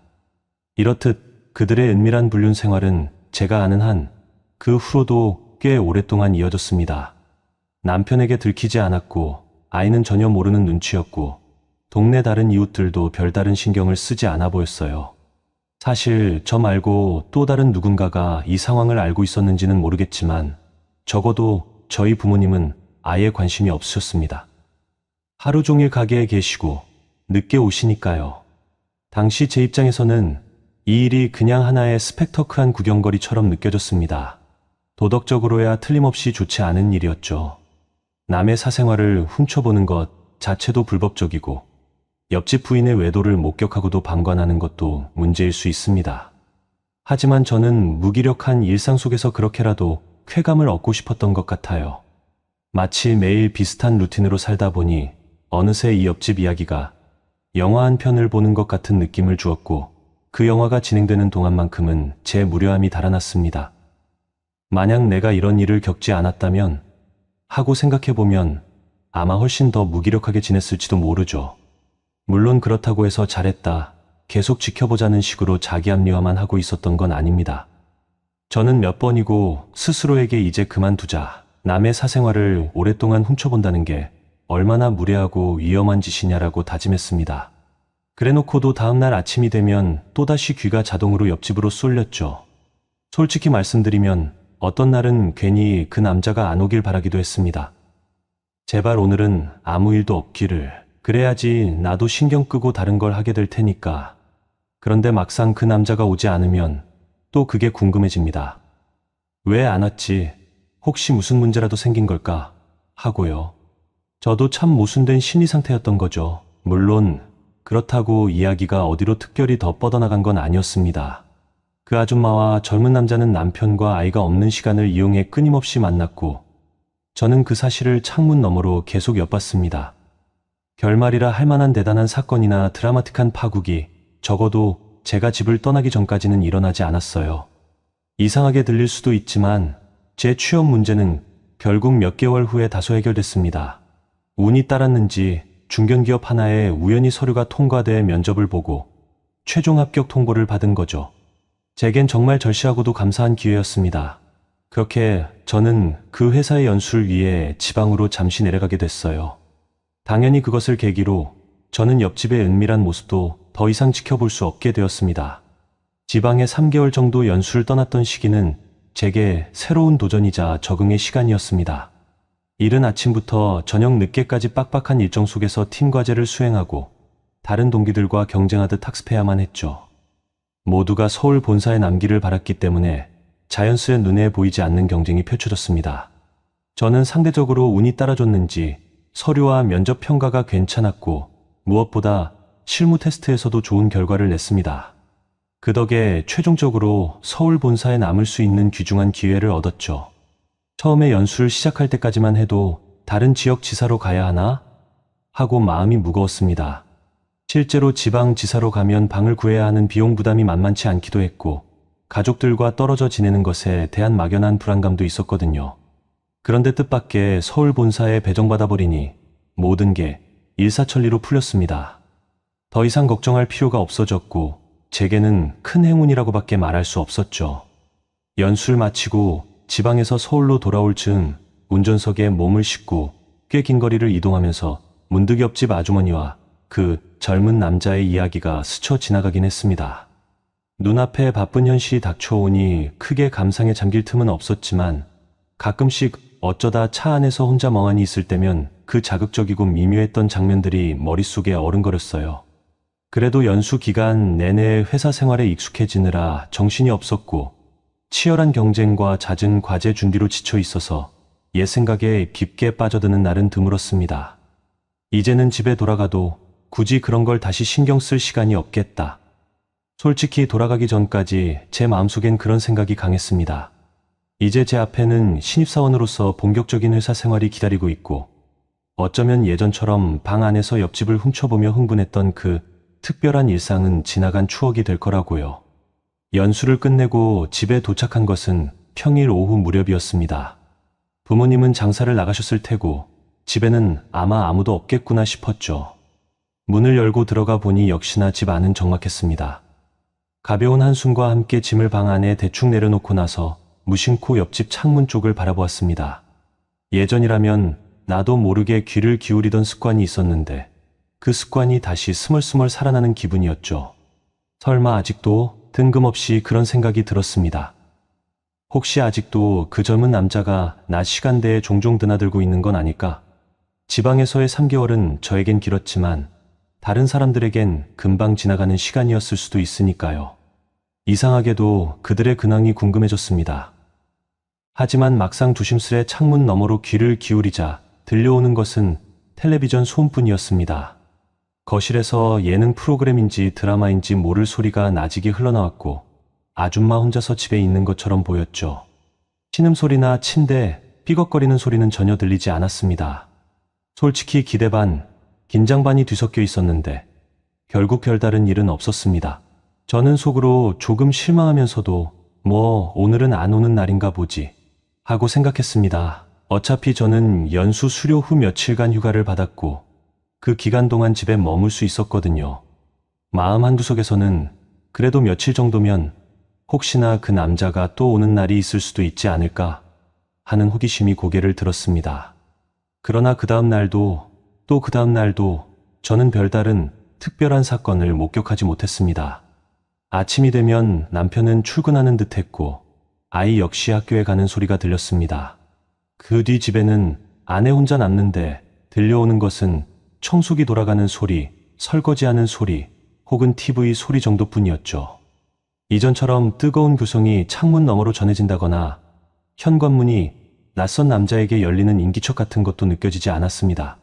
이렇듯 그들의 은밀한 불륜 생활은 제가 아는 한 그 후로도 꽤 오랫동안 이어졌습니다. 남편에게 들키지 않았고 아이는 전혀 모르는 눈치였고 동네 다른 이웃들도 별다른 신경을 쓰지 않아 보였어요. 사실 저 말고 또 다른 누군가가 이 상황을 알고 있었는지는 모르겠지만 적어도 저희 부모님은 아예 관심이 없으셨습니다. 하루 종일 가게에 계시고 늦게 오시니까요. 당시 제 입장에서는 이 일이 그냥 하나의 스펙터클한 구경거리처럼 느껴졌습니다. 도덕적으로야 틀림없이 좋지 않은 일이었죠. 남의 사생활을 훔쳐보는 것 자체도 불법적이고 옆집 부인의 외도를 목격하고도 방관하는 것도 문제일 수 있습니다. 하지만 저는 무기력한 일상 속에서 그렇게라도 쾌감을 얻고 싶었던 것 같아요. 마치 매일 비슷한 루틴으로 살다 보니 어느새 이 옆집 이야기가 영화 한 편을 보는 것 같은 느낌을 주었고 그 영화가 진행되는 동안만큼은 제 무료함이 달아났습니다. 만약 내가 이런 일을 겪지 않았다면 하고 생각해보면 아마 훨씬 더 무기력하게 지냈을지도 모르죠. 물론 그렇다고 해서 잘했다, 계속 지켜보자는 식으로 자기 합리화만 하고 있었던 건 아닙니다. 저는 몇 번이고 스스로에게 이제 그만두자, 남의 사생활을 오랫동안 훔쳐본다는 게 얼마나 무례하고 위험한 짓이냐라고 다짐했습니다. 그래놓고도 다음날 아침이 되면 또다시 귀가 자동으로 옆집으로 쏠렸죠. 솔직히 말씀드리면 어떤 날은 괜히 그 남자가 안 오길 바라기도 했습니다. 제발 오늘은 아무 일도 없기를, 그래야지 나도 신경 끄고 다른 걸 하게 될 테니까. 그런데 막상 그 남자가 오지 않으면 또 그게 궁금해집니다. 왜 안 왔지? 혹시 무슨 문제라도 생긴 걸까? 하고요. 저도 참 모순된 심리 상태였던 거죠. 물론 그렇다고 이야기가 어디로 특별히 더 뻗어나간 건 아니었습니다. 그 아줌마와 젊은 남자는 남편과 아이가 없는 시간을 이용해 끊임없이 만났고 저는 그 사실을 창문 너머로 계속 엿봤습니다. 결말이라 할 만한 대단한 사건이나 드라마틱한 파국이 적어도 제가 집을 떠나기 전까지는 일어나지 않았어요. 이상하게 들릴 수도 있지만 제 취업 문제는 결국 몇 개월 후에 다소 해결됐습니다. 운이 따랐는지 중견기업 하나에 우연히 서류가 통과돼 면접을 보고 최종 합격 통보를 받은 거죠. 제겐 정말 절실하고도 감사한 기회였습니다. 그렇게 저는 그 회사의 연수를 위해 지방으로 잠시 내려가게 됐어요. 당연히 그것을 계기로 저는 옆집의 은밀한 모습도 더 이상 지켜볼 수 없게 되었습니다. 지방에 3개월 정도 연수를 떠났던 시기는 제게 새로운 도전이자 적응의 시간이었습니다. 이른 아침부터 저녁 늦게까지 빡빡한 일정 속에서 팀 과제를 수행하고 다른 동기들과 경쟁하듯 학습해야만 했죠. 모두가 서울 본사에 남기를 바랐기 때문에 자연스레 눈에 보이지 않는 경쟁이 펼쳐졌습니다. 저는 상대적으로 운이 따라줬는지 서류와 면접 평가가 괜찮았고 무엇보다 실무 테스트에서도 좋은 결과를 냈습니다. 그 덕에 최종적으로 서울 본사에 남을 수 있는 귀중한 기회를 얻었죠. 처음에 연수를 시작할 때까지만 해도 다른 지역 지사로 가야 하나? 하고 마음이 무거웠습니다. 실제로 지방 지사로 가면 방을 구해야 하는 비용 부담이 만만치 않기도 했고 가족들과 떨어져 지내는 것에 대한 막연한 불안감도 있었거든요. 그런데 뜻밖의 서울 본사에 배정받아 버리니 모든 게 일사천리로 풀렸습니다. 더 이상 걱정할 필요가 없어졌고 제게는 큰 행운이라고밖에 말할 수 없었죠. 연수를 마치고 지방에서 서울로 돌아올 즈음 운전석에 몸을 싣고 꽤 긴 거리를 이동하면서 문득 옆집 아주머니와 그 젊은 남자의 이야기가 스쳐 지나가긴 했습니다. 눈앞에 바쁜 현실이 닥쳐오니 크게 감상에 잠길 틈은 없었지만 가끔씩 어쩌다 차 안에서 혼자 멍하니 있을 때면 그 자극적이고 미묘했던 장면들이 머릿속에 어른거렸어요. 그래도 연수 기간 내내 회사 생활에 익숙해지느라 정신이 없었고 치열한 경쟁과 잦은 과제 준비로 지쳐 있어서 옛 생각에 깊게 빠져드는 날은 드물었습니다. 이제는 집에 돌아가도 굳이 그런 걸 다시 신경 쓸 시간이 없겠다. 솔직히 돌아가기 전까지 제 마음속엔 그런 생각이 강했습니다. 이제 제 앞에는 신입사원으로서 본격적인 회사 생활이 기다리고 있고 어쩌면 예전처럼 방 안에서 옆집을 훔쳐보며 흥분했던 그 특별한 일상은 지나간 추억이 될 거라고요. 연수를 끝내고 집에 도착한 것은 평일 오후 무렵이었습니다. 부모님은 장사를 나가셨을 테고 집에는 아마 아무도 없겠구나 싶었죠. 문을 열고 들어가 보니 역시나 집 안은 적막했습니다. 가벼운 한숨과 함께 짐을 방 안에 대충 내려놓고 나서 무심코 옆집 창문 쪽을 바라보았습니다. 예전이라면 나도 모르게 귀를 기울이던 습관이 있었는데 그 습관이 다시 스멀스멀 살아나는 기분이었죠. 설마 아직도 뜬금없이 그런 생각이 들었습니다. 혹시 아직도 그 젊은 남자가 낮 시간대에 종종 드나들고 있는 건 아닐까? 지방에서의 3개월은 저에겐 길었지만 다른 사람들에겐 금방 지나가는 시간이었을 수도 있으니까요. 이상하게도 그들의 근황이 궁금해졌습니다. 하지만 막상 조심스레 창문 너머로 귀를 기울이자 들려오는 것은 텔레비전 소음뿐이었습니다. 거실에서 예능 프로그램인지 드라마인지 모를 소리가 나직이 흘러나왔고 아줌마 혼자서 집에 있는 것처럼 보였죠. 신음소리나 침대, 삐걱거리는 소리는 전혀 들리지 않았습니다. 솔직히 기대 반, 긴장 반이 뒤섞여 있었는데 결국 별다른 일은 없었습니다. 저는 속으로 조금 실망하면서도 뭐 오늘은 안 오는 날인가 보지 하고 생각했습니다. 어차피 저는 연수 수료 후 며칠간 휴가를 받았고 그 기간 동안 집에 머물 수 있었거든요. 마음 한구석에서는 그래도 며칠 정도면 혹시나 그 남자가 또 오는 날이 있을 수도 있지 않을까 하는 호기심이 고개를 들었습니다. 그러나 그 다음 날도 또 그 다음 날도 저는 별다른 특별한 사건을 목격하지 못했습니다. 아침이 되면 남편은 출근하는 듯 했고 아이 역시 학교에 가는 소리가 들렸습니다. 그 뒤 집에는 아내 혼자 남는데 들려오는 것은 청소기 돌아가는 소리, 설거지하는 소리, 혹은 TV 소리 정도뿐이었죠. 이전처럼 뜨거운 교성이 창문 너머로 전해진다거나 현관문이 낯선 남자에게 열리는 인기척 같은 것도 느껴지지 않았습니다.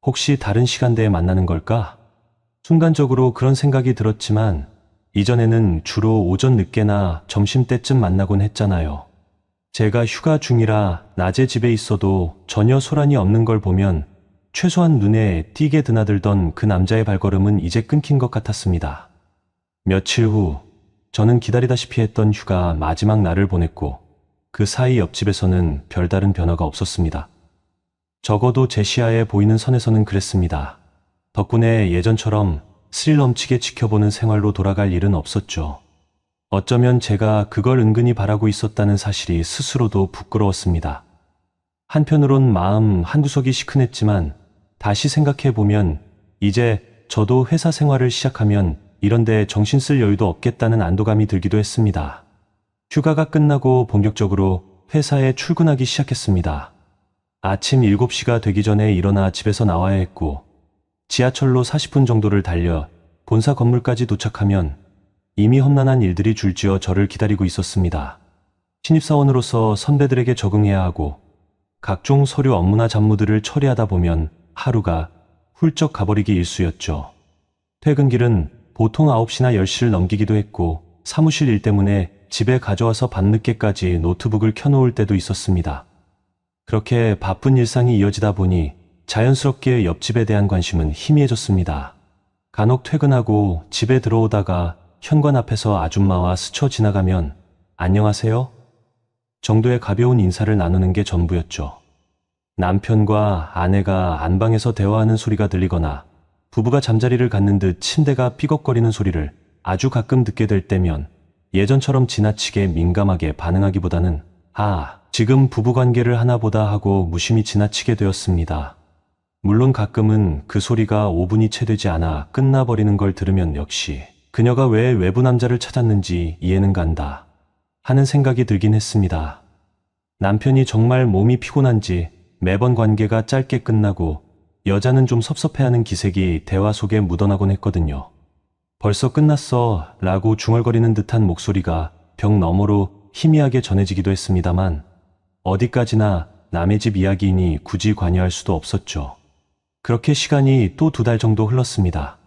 혹시 다른 시간대에 만나는 걸까? 순간적으로 그런 생각이 들었지만 이전에는 주로 오전 늦게나 점심때쯤 만나곤 했잖아요. 제가 휴가 중이라 낮에 집에 있어도 전혀 소란이 없는 걸 보면 최소한 눈에 띄게 드나들던 그 남자의 발걸음은 이제 끊긴 것 같았습니다. 며칠 후 저는 기다리다시피 했던 휴가 마지막 날을 보냈고 그 사이 옆집에서는 별다른 변화가 없었습니다. 적어도 제 시야에 보이는 선에서는 그랬습니다. 덕분에 예전처럼 스릴 넘치게 지켜보는 생활로 돌아갈 일은 없었죠. 어쩌면 제가 그걸 은근히 바라고 있었다는 사실이 스스로도 부끄러웠습니다. 한편으론 마음 한구석이 시큰했지만 다시 생각해보면 이제 저도 회사 생활을 시작하면 이런데 정신 쓸 여유도 없겠다는 안도감이 들기도 했습니다. 휴가가 끝나고 본격적으로 회사에 출근하기 시작했습니다. 아침 7시가 되기 전에 일어나 집에서 나와야 했고 지하철로 40분 정도를 달려 본사 건물까지 도착하면 이미 험난한 일들이 줄지어 저를 기다리고 있었습니다. 신입사원으로서 선배들에게 적응해야 하고 각종 서류 업무나 잡무들을 처리하다 보면 하루가 훌쩍 가버리기 일쑤였죠. 퇴근길은 보통 9시나 10시를 넘기기도 했고 사무실 일 때문에 집에 가져와서 밤늦게까지 노트북을 켜놓을 때도 있었습니다. 그렇게 바쁜 일상이 이어지다 보니 자연스럽게 옆집에 대한 관심은 희미해졌습니다. 간혹 퇴근하고 집에 들어오다가 현관 앞에서 아줌마와 스쳐 지나가면 안녕하세요? 정도의 가벼운 인사를 나누는 게 전부였죠. 남편과 아내가 안방에서 대화하는 소리가 들리거나 부부가 잠자리를 갖는 듯 침대가 삐걱거리는 소리를 아주 가끔 듣게 될 때면 예전처럼 지나치게 민감하게 반응하기보다는 지금 부부관계를 하나 보다 하고 무심히 지나치게 되었습니다. 물론 가끔은 그 소리가 5분이 채 되지 않아 끝나버리는 걸 들으면 역시 그녀가 왜 외부 남자를 찾았는지 이해는 간다 하는 생각이 들긴 했습니다. 남편이 정말 몸이 피곤한지 매번 관계가 짧게 끝나고 여자는 좀 섭섭해하는 기색이 대화 속에 묻어나곤 했거든요. 벌써 끝났어 라고 중얼거리는 듯한 목소리가 벽 너머로 희미하게 전해지기도 했습니다만 어디까지나 남의 집 이야기이니 굳이 관여할 수도 없었죠. 그렇게 시간이 또 2달 정도 흘렀습니다.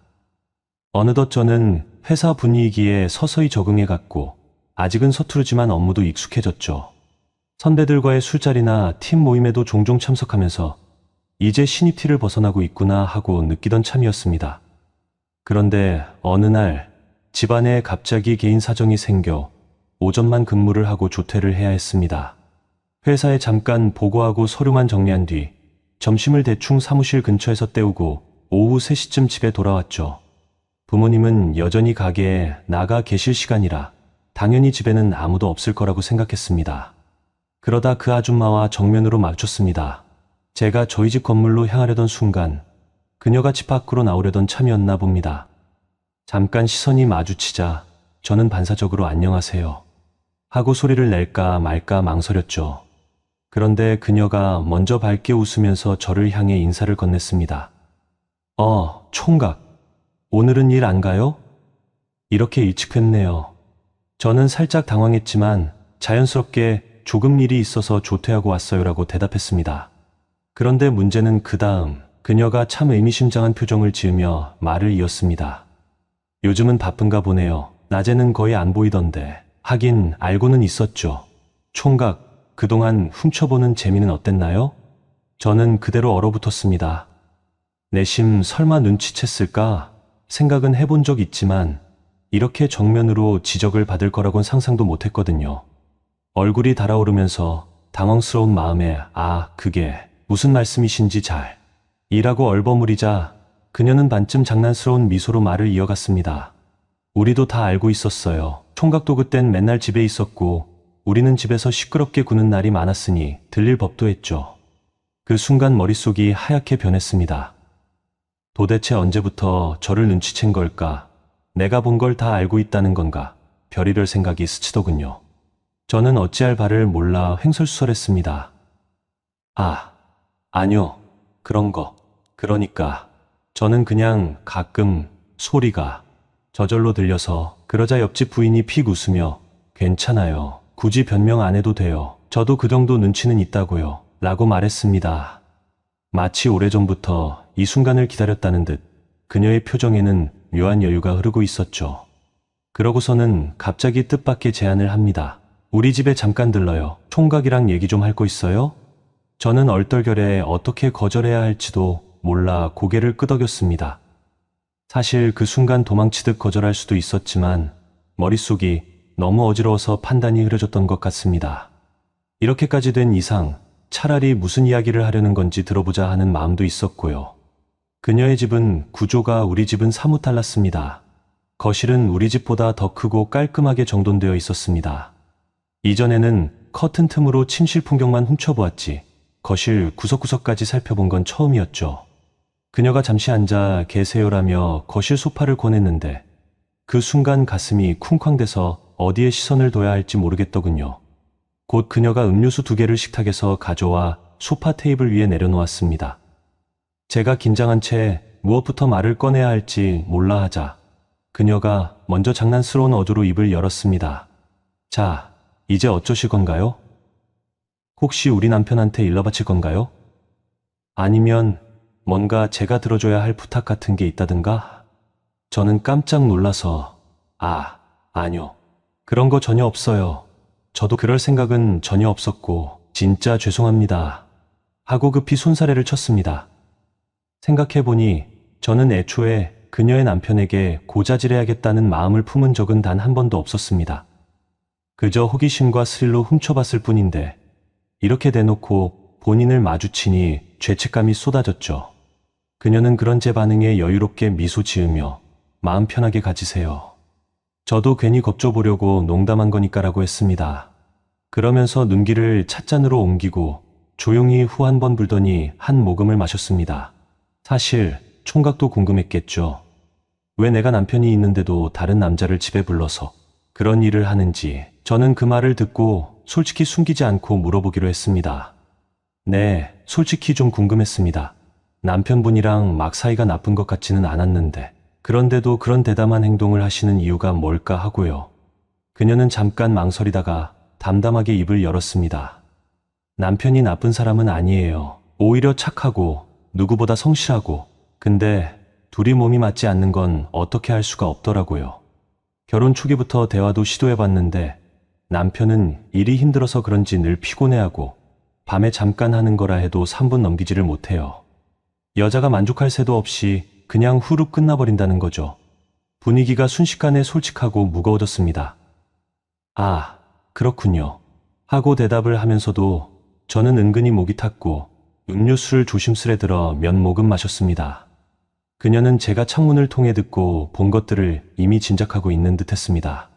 어느덧 저는 회사 분위기에 서서히 적응해 갔고 아직은 서투르지만 업무도 익숙해졌죠. 선배들과의 술자리나 팀 모임에도 종종 참석하면서 이제 신입티를 벗어나고 있구나 하고 느끼던 참이었습니다. 그런데 어느 날 집안에 갑자기 개인 사정이 생겨 오전만 근무를 하고 조퇴를 해야 했습니다. 회사에 잠깐 보고하고 서류만 정리한 뒤 점심을 대충 사무실 근처에서 때우고 오후 3시쯤 집에 돌아왔죠. 부모님은 여전히 가게에 나가 계실 시간이라 당연히 집에는 아무도 없을 거라고 생각했습니다. 그러다 그 아줌마와 정면으로 마주쳤습니다. 제가 저희 집 건물로 향하려던 순간 그녀가 집 밖으로 나오려던 참이었나 봅니다. 잠깐 시선이 마주치자 저는 반사적으로 안녕하세요 하고 소리를 낼까 말까 망설였죠. 그런데 그녀가 먼저 밝게 웃으면서 저를 향해 인사를 건넸습니다. 총각. 오늘은 일 안 가요? 이렇게 일찍 했네요. 저는 살짝 당황했지만 자연스럽게 조금 일이 있어서 조퇴하고 왔어요라고 대답했습니다. 그런데 문제는 그 다음 그녀가 참 의미심장한 표정을 지으며 말을 이었습니다. 요즘은 바쁜가 보네요. 낮에는 거의 안 보이던데. 하긴 알고는 있었죠. 총각, 그동안 훔쳐보는 재미는 어땠나요? 저는 그대로 얼어붙었습니다. 내심 설마 눈치챘을까 생각은 해본 적 있지만 이렇게 정면으로 지적을 받을 거라곤 상상도 못했거든요. 얼굴이 달아오르면서 당황스러운 마음에 그게 무슨 말씀이신지 잘 이라고 얼버무리자 그녀는 반쯤 장난스러운 미소로 말을 이어갔습니다. 우리도 다 알고 있었어요. 총각도 그땐 맨날 집에 있었고 우리는 집에서 시끄럽게 구는 날이 많았으니 들릴 법도 했죠. 그 순간 머릿속이 하얗게 변했습니다. 도대체 언제부터 저를 눈치챈 걸까? 내가 본 걸 다 알고 있다는 건가? 별의별 생각이 스치더군요. 저는 어찌할 바를 몰라 횡설수설했습니다. 아니요. 그런 거. 그러니까 저는 그냥 가끔 소리가 저절로 들려서 그러자 옆집 부인이 픽 웃으며 괜찮아요. 굳이 변명 안 해도 돼요. 저도 그 정도 눈치는 있다고요. 라고 말했습니다. 마치 오래전부터 이 순간을 기다렸다는 듯 그녀의 표정에는 묘한 여유가 흐르고 있었죠. 그러고서는 갑자기 뜻밖의 제안을 합니다. 우리 집에 잠깐 들러요. 총각이랑 얘기 좀 할 거 있어요? 저는 얼떨결에 어떻게 거절해야 할지도 몰라 고개를 끄덕였습니다. 사실 그 순간 도망치듯 거절할 수도 있었지만 머릿속이 너무 어지러워서 판단이 흐려졌던 것 같습니다. 이렇게까지 된 이상 차라리 무슨 이야기를 하려는 건지 들어보자 하는 마음도 있었고요. 그녀의 집은 구조가 우리 집은 사뭇 달랐습니다. 거실은 우리 집보다 더 크고 깔끔하게 정돈되어 있었습니다. 이전에는 커튼 틈으로 침실 풍경만 훔쳐보았지 거실 구석구석까지 살펴본 건 처음이었죠. 그녀가 잠시 앉아 계세요라며 거실 소파를 권했는데 그 순간 가슴이 쿵쾅대서 어디에 시선을 둬야 할지 모르겠더군요. 곧 그녀가 음료수 2개를 식탁에서 가져와 소파 테이블 위에 내려놓았습니다. 제가 긴장한 채 무엇부터 말을 꺼내야 할지 몰라 하자 그녀가 먼저 장난스러운 어조로 입을 열었습니다. 자, 이제 어쩌실 건가요? 혹시 우리 남편한테 일러바칠 건가요? 아니면 뭔가 제가 들어줘야 할 부탁 같은 게 있다든가? 저는 깜짝 놀라서 아니요. 그런 거 전혀 없어요. 저도 그럴 생각은 전혀 없었고 진짜 죄송합니다. 하고 급히 손사래를 쳤습니다. 생각해보니 저는 애초에 그녀의 남편에게 고자질해야겠다는 마음을 품은 적은 단 한 번도 없었습니다. 그저 호기심과 스릴로 훔쳐봤을 뿐인데 이렇게 대놓고 본인을 마주치니 죄책감이 쏟아졌죠. 그녀는 그런 제 반응에 여유롭게 미소 지으며 마음 편하게 가지세요. 저도 괜히 겁줘보려고 농담한 거니까라고 했습니다. 그러면서 눈길을 찻잔으로 옮기고 조용히 후 한 번 불더니 한 모금을 마셨습니다. 사실 총각도 궁금했겠죠. 왜 내가 남편이 있는데도 다른 남자를 집에 불러서 그런 일을 하는지. 저는 그 말을 듣고 솔직히 숨기지 않고 물어보기로 했습니다. 네, 솔직히 좀 궁금했습니다. 남편분이랑 막 사이가 나쁜 것 같지는 않았는데 그런데도 그런 대담한 행동을 하시는 이유가 뭘까 하고요. 그녀는 잠깐 망설이다가 담담하게 입을 열었습니다. 남편이 나쁜 사람은 아니에요. 오히려 착하고 누구보다 성실하고. 근데 둘이 몸이 맞지 않는 건 어떻게 할 수가 없더라고요. 결혼 초기부터 대화도 시도해봤는데 남편은 일이 힘들어서 그런지 늘 피곤해하고 밤에 잠깐 하는 거라 해도 3분 넘기지를 못해요. 여자가 만족할 새도 없이 그냥 후룩 끝나버린다는 거죠. 분위기가 순식간에 솔직하고 무거워졌습니다. 아, 그렇군요. 하고 대답을 하면서도 저는 은근히 목이 탔고 음료수를 조심스레 들어 몇 모금 마셨습니다. 그녀는 제가 창문을 통해 듣고 본 것들을 이미 짐작하고 있는 듯 했습니다.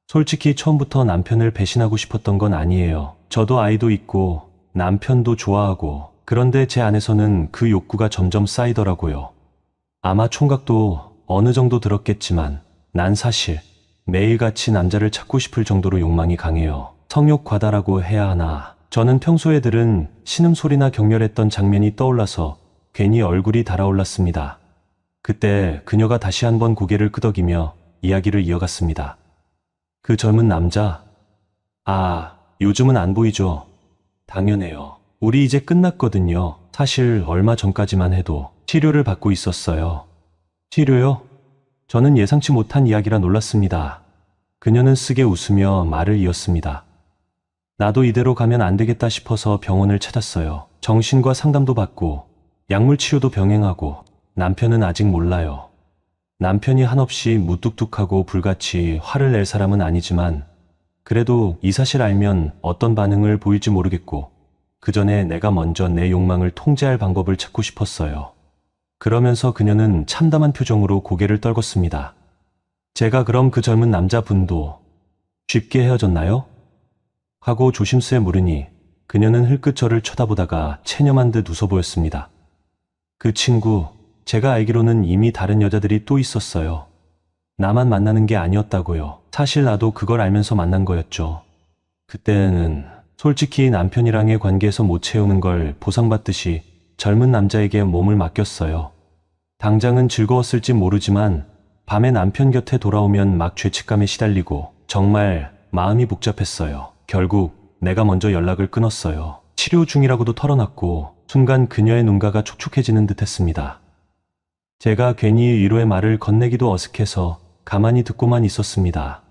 솔직히 처음부터 남편을 배신하고 싶었던 건 아니에요. 저도 아이도 있고 남편도 좋아하고. 그런데 제 안에서는 그 욕구가 점점 쌓이더라고요. 아마 총각도 어느 정도 들었겠지만 난 사실 매일같이 남자를 찾고 싶을 정도로 욕망이 강해요. 성욕 과다라고 해야 하나. 저는 평소에 들은 신음소리나 격렬했던 장면이 떠올라서 괜히 얼굴이 달아올랐습니다. 그때 그녀가 다시 한번 고개를 끄덕이며 이야기를 이어갔습니다. 그 젊은 남자? 아, 요즘은 안 보이죠? 당연해요. 우리 이제 끝났거든요. 사실 얼마 전까지만 해도 치료를 받고 있었어요. 치료요? 저는 예상치 못한 이야기라 놀랐습니다. 그녀는 쓰게 웃으며 말을 이었습니다. 나도 이대로 가면 안 되겠다 싶어서 병원을 찾았어요. 정신과 상담도 받고 약물 치료도 병행하고. 남편은 아직 몰라요. 남편이 한없이 무뚝뚝하고 불같이 화를 낼 사람은 아니지만 그래도 이 사실 알면 어떤 반응을 보일지 모르겠고 그 전에 내가 먼저 내 욕망을 통제할 방법을 찾고 싶었어요. 그러면서 그녀는 참담한 표정으로 고개를 떨궜습니다. 제가 그럼 그 젊은 남자분도 쉽게 헤어졌나요? 하고 조심스레 물으니 그녀는 흘끗 저를 쳐다보다가 체념한 듯 웃어 보였습니다. 그 친구, 제가 알기로는 이미 다른 여자들이 또 있었어요. 나만 만나는 게 아니었다고요. 사실 나도 그걸 알면서 만난 거였죠. 그때는 솔직히 남편이랑의 관계에서 못 채우는 걸 보상받듯이 젊은 남자에게 몸을 맡겼어요. 당장은 즐거웠을지 모르지만 밤에 남편 곁에 돌아오면 막 죄책감에 시달리고 정말 마음이 복잡했어요. 결국 내가 먼저 연락을 끊었어요. 치료 중이라고도 털어놨고 순간 그녀의 눈가가 촉촉해지는 듯 했습니다. 제가 괜히 위로의 말을 건네기도 어색해서 가만히 듣고만 있었습니다.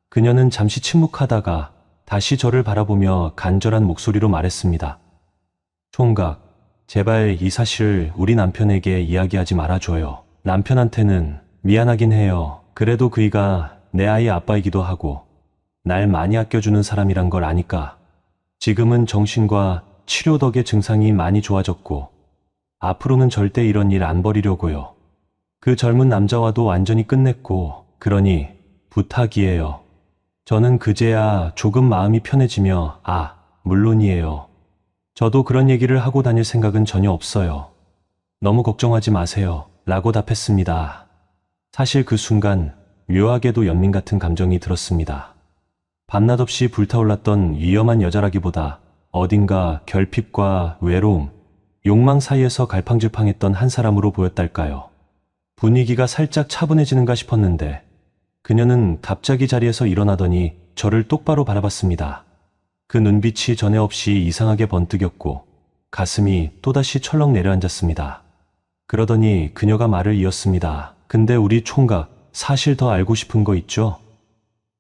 그녀는 잠시 침묵하다가 다시 저를 바라보며 간절한 목소리로 말했습니다. 총각, 제발 이 사실을 우리 남편에게 이야기하지 말아줘요. 남편한테는 미안하긴 해요. 그래도 그이가 내 아이 아빠이기도 하고 날 많이 아껴주는 사람이란 걸 아니까. 지금은 정신과 치료 덕에 증상이 많이 좋아졌고 앞으로는 절대 이런 일 안 벌이려고요. 그 젊은 남자와도 완전히 끝냈고 그러니 부탁이에요. 저는 그제야 조금 마음이 편해지며 물론이에요. 저도 그런 얘기를 하고 다닐 생각은 전혀 없어요. 너무 걱정하지 마세요. 라고 답했습니다. 사실 그 순간 묘하게도 연민 같은 감정이 들었습니다. 밤낮 없이 불타올랐던 위험한 여자라기보다 어딘가 결핍과 외로움, 욕망 사이에서 갈팡질팡했던 한 사람으로 보였달까요. 분위기가 살짝 차분해지는가 싶었는데 그녀는 갑자기 자리에서 일어나더니 저를 똑바로 바라봤습니다. 그 눈빛이 전에 없이 이상하게 번뜩였고 가슴이 또다시 철렁 내려앉았습니다. 그러더니 그녀가 말을 이었습니다. 근데 우리 총각 사실 더 알고 싶은 거 있죠?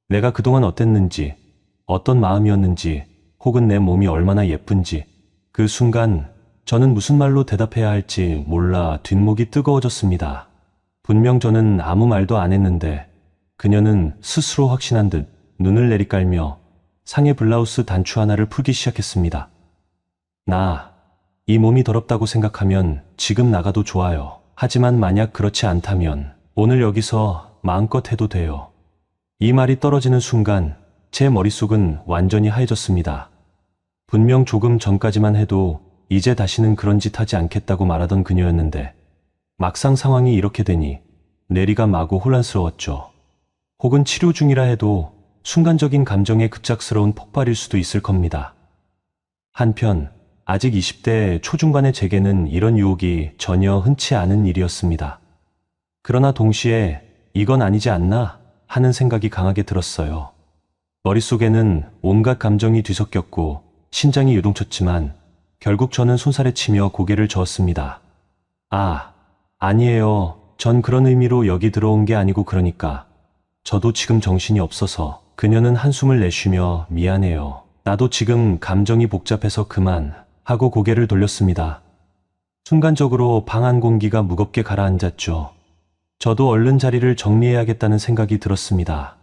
내가 그동안 어땠는지, 어떤 마음이었는지, 혹은 내 몸이 얼마나 예쁜지. 그 순간 저는 무슨 말로 대답해야 할지 몰라 뒷목이 뜨거워졌습니다. 분명 저는 아무 말도 안 했는데 그녀는 스스로 확신한 듯 눈을 내리깔며 상의 블라우스 단추 하나를 풀기 시작했습니다. 이 몸이 더럽다고 생각하면 지금 나가도 좋아요. 하지만 만약 그렇지 않다면 오늘 여기서 마음껏 해도 돼요. 이 말이 떨어지는 순간 제 머릿속은 완전히 하얘졌습니다. 분명 조금 전까지만 해도 이제 다시는 그런 짓 하지 않겠다고 말하던 그녀였는데 막상 상황이 이렇게 되니 내리가 마구 혼란스러웠죠. 혹은 치료 중이라 해도 순간적인 감정의 급작스러운 폭발일 수도 있을 겁니다. 한편 아직 20대 초중반의 제게는 이런 유혹이 전혀 흔치 않은 일이었습니다. 그러나 동시에 이건 아니지 않나 하는 생각이 강하게 들었어요. 머릿속에는 온갖 감정이 뒤섞였고 심장이 요동쳤지만 결국 저는 손살에 치며 고개를 저었습니다. 아니에요. 전 그런 의미로 여기 들어온 게 아니고 그러니까. 저도 지금 정신이 없어서. 그녀는 한숨을 내쉬며 미안해요. 나도 지금 감정이 복잡해서 그만 하고 고개를 돌렸습니다. 순간적으로 방 안 공기가 무겁게 가라앉았죠. 저도 얼른 자리를 정리해야겠다는 생각이 들었습니다.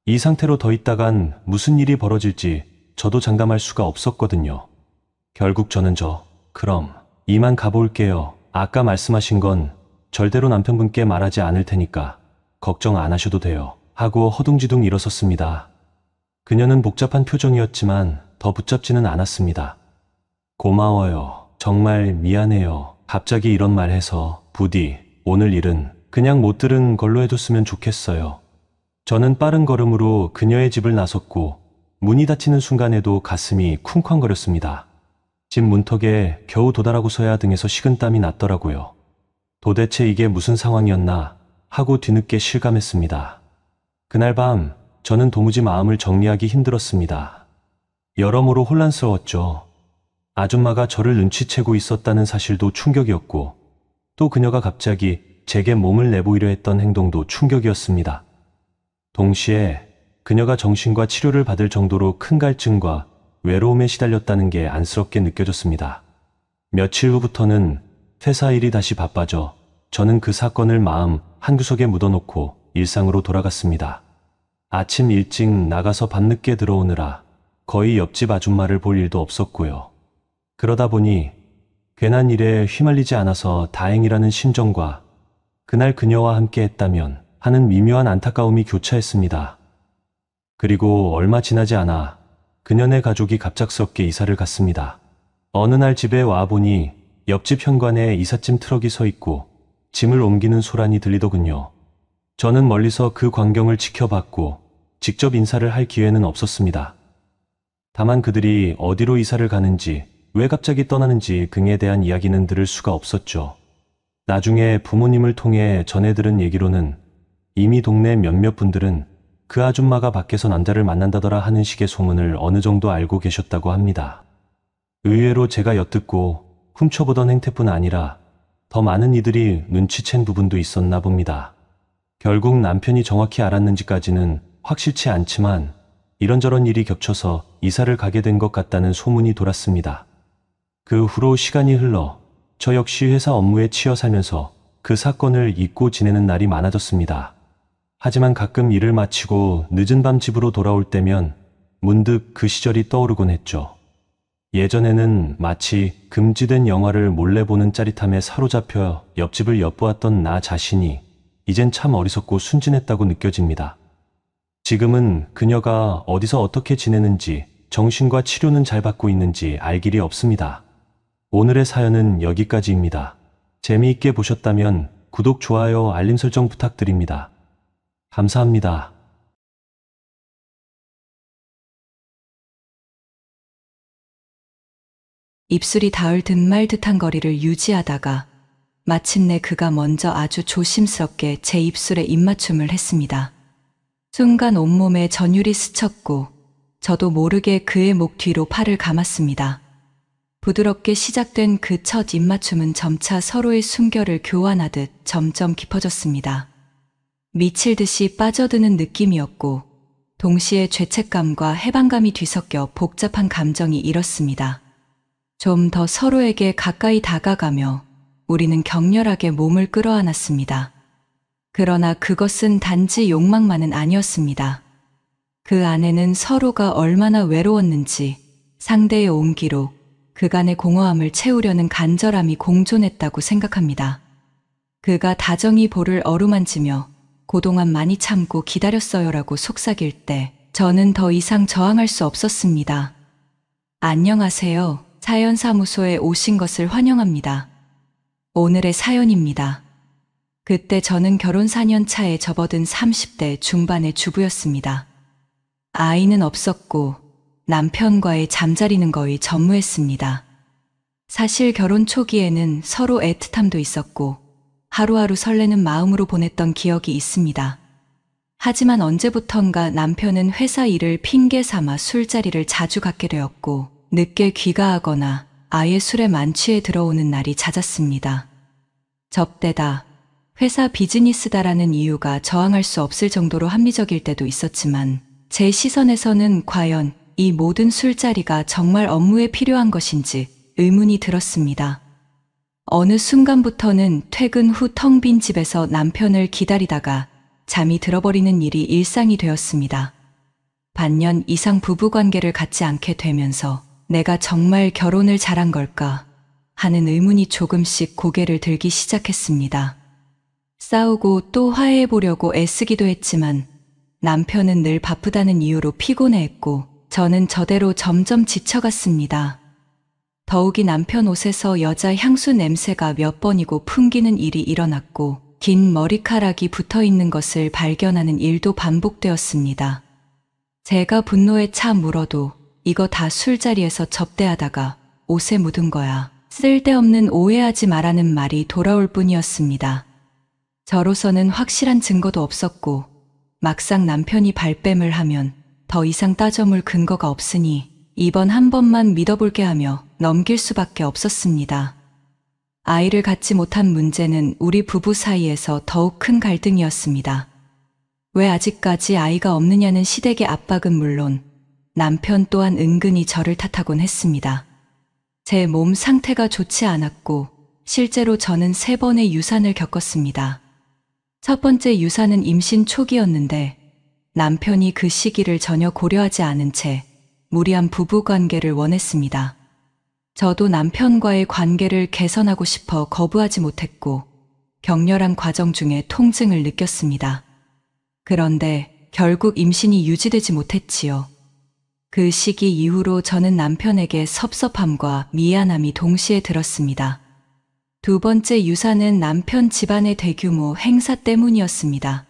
이 상태로 더 있다간 무슨 일이 벌어질지 저도 장담할 수가 없었거든요. 결국 저는 그럼 이만 가볼게요. 아까 말씀하신 건 절대로 남편분께 말하지 않을 테니까 걱정 안 하셔도 돼요. 하고 허둥지둥 일어섰습니다. 그녀는 복잡한 표정이었지만 더 붙잡지는 않았습니다. 고마워요. 정말 미안해요. 갑자기 이런 말 해서 부디 오늘 일은 그냥 못 들은 걸로 해뒀으면 좋겠어요. 저는 빠른 걸음으로 그녀의 집을 나섰고 문이 닫히는 순간에도 가슴이 쿵쾅거렸습니다. 집 문턱에 겨우 도달하고서야 등에서 식은땀이 났더라고요. 도대체 이게 무슨 상황이었나 하고 뒤늦게 실감했습니다. 그날 밤 저는 도무지 마음을 정리하기 힘들었습니다. 여러모로 혼란스러웠죠. 아줌마가 저를 눈치채고 있었다는 사실도 충격이었고 또 그녀가 갑자기 제게 몸을 내보이려 했던 행동도 충격이었습니다. 동시에 그녀가 정신과 치료를 받을 정도로 큰 갈증과 외로움에 시달렸다는 게 안쓰럽게 느껴졌습니다. 며칠 후부터는 회사 일이 다시 바빠져 저는 그 사건을 마음 한구석에 묻어놓고 일상으로 돌아갔습니다. 아침 일찍 나가서 밤늦게 들어오느라 거의 옆집 아줌마를 볼 일도 없었고요. 그러다 보니 괜한 일에 휘말리지 않아서 다행이라는 심정과 그날 그녀와 함께 했다면 하는 미묘한 안타까움이 교차했습니다. 그리고 얼마 지나지 않아 그녀네 가족이 갑작스럽게 이사를 갔습니다. 어느 날 집에 와보니 옆집 현관에 이삿짐 트럭이 서 있고 짐을 옮기는 소란이 들리더군요. 저는 멀리서 그 광경을 지켜봤고 직접 인사를 할 기회는 없었습니다. 다만 그들이 어디로 이사를 가는지 왜 갑자기 떠나는지 등에 대한 이야기는 들을 수가 없었죠. 나중에 부모님을 통해 전해 들은 얘기로는 이미 동네 몇몇 분들은 그 아줌마가 밖에서 남자를 만난다더라 하는 식의 소문을 어느 정도 알고 계셨다고 합니다. 의외로 제가 엿듣고 훔쳐보던 행태뿐 아니라 더 많은 이들이 눈치챈 부분도 있었나 봅니다. 결국 남편이 정확히 알았는지까지는 확실치 않지만 이런저런 일이 겹쳐서 이사를 가게 된 것 같다는 소문이 돌았습니다. 그 후로 시간이 흘러 저 역시 회사 업무에 치여 살면서 그 사건을 잊고 지내는 날이 많아졌습니다. 하지만 가끔 일을 마치고 늦은 밤 집으로 돌아올 때면 문득 그 시절이 떠오르곤 했죠. 예전에는 마치 금지된 영화를 몰래 보는 짜릿함에 사로잡혀 옆집을 엿보았던 나 자신이 이젠 참 어리석고 순진했다고 느껴집니다. 지금은 그녀가 어디서 어떻게 지내는지 정신과 치료는 잘 받고 있는지 알 길이 없습니다. 오늘의 사연은 여기까지입니다. 재미있게 보셨다면 구독, 좋아요, 알림 설정 부탁드립니다. 감사합니다. 입술이 닿을 듯 말 듯한 거리를 유지하다가 마침내 그가 먼저 아주 조심스럽게 제 입술에 입맞춤을 했습니다. 순간 온몸에 전율이 스쳤고 저도 모르게 그의 목 뒤로 팔을 감았습니다. 부드럽게 시작된 그 첫 입맞춤은 점차 서로의 숨결을 교환하듯 점점 깊어졌습니다. 미칠 듯이 빠져드는 느낌이었고 동시에 죄책감과 해방감이 뒤섞여 복잡한 감정이 일었습니다. 좀 더 서로에게 가까이 다가가며 우리는 격렬하게 몸을 끌어안았습니다. 그러나 그것은 단지 욕망만은 아니었습니다. 그 안에는 서로가 얼마나 외로웠는지 상대의 온기로 그간의 공허함을 채우려는 간절함이 공존했다고 생각합니다. 그가 다정히 볼을 어루만지며 그동안 많이 참고 기다렸어요라고 속삭일 때 저는 더 이상 저항할 수 없었습니다. 안녕하세요. 사연사무소에 오신 것을 환영합니다. 오늘의 사연입니다. 그때 저는 결혼 4년 차에 접어든 30대 중반의 주부였습니다. 아이는 없었고 남편과의 잠자리는 거의 전무했습니다. 사실 결혼 초기에는 서로 애틋함도 있었고 하루하루 설레는 마음으로 보냈던 기억이 있습니다. 하지만 언제부턴가 남편은 회사 일을 핑계 삼아 술자리를 자주 갖게 되었고 늦게 귀가하거나 아예 술에 만취해 들어오는 날이 잦았습니다. 접대다, 회사 비즈니스다라는 이유가 저항할 수 없을 정도로 합리적일 때도 있었지만 제 시선에서는 과연 이 모든 술자리가 정말 업무에 필요한 것인지 의문이 들었습니다. 어느 순간부터는 퇴근 후 텅 빈 집에서 남편을 기다리다가 잠이 들어버리는 일이 일상이 되었습니다. 반년 이상 부부관계를 갖지 않게 되면서 내가 정말 결혼을 잘한 걸까 하는 의문이 조금씩 고개를 들기 시작했습니다. 싸우고 또 화해해보려고 애쓰기도 했지만 남편은 늘 바쁘다는 이유로 피곤해했고 저는 저대로 점점 지쳐갔습니다. 더욱이 남편 옷에서 여자 향수 냄새가 몇 번이고 풍기는 일이 일어났고 긴 머리카락이 붙어있는 것을 발견하는 일도 반복되었습니다. 제가 분노에 차 물어도 이거 다 술자리에서 접대하다가 옷에 묻은 거야. 쓸데없는 오해하지 말라는 말이 돌아올 뿐이었습니다. 저로서는 확실한 증거도 없었고 막상 남편이 발뺌을 하면 더 이상 따져물 근거가 없으니 이번 한 번만 믿어볼게 하며 넘길 수밖에 없었습니다. 아이를 갖지 못한 문제는 우리 부부 사이에서 더욱 큰 갈등이었습니다. 왜 아직까지 아이가 없느냐는 시댁의 압박은 물론 남편 또한 은근히 저를 탓하곤 했습니다. 제 몸 상태가 좋지 않았고 실제로 저는 3번의 유산을 겪었습니다. 첫 번째 유산은 임신 초기였는데 남편이 그 시기를 전혀 고려하지 않은 채 무리한 부부관계를 원했습니다. 저도 남편과의 관계를 개선하고 싶어 거부하지 못했고 격렬한 과정 중에 통증을 느꼈습니다. 그런데 결국 임신이 유지되지 못했지요. 그 시기 이후로 저는 남편에게 섭섭함과 미안함이 동시에 들었습니다. 두 번째 유산은 남편 집안의 대규모 행사 때문이었습니다.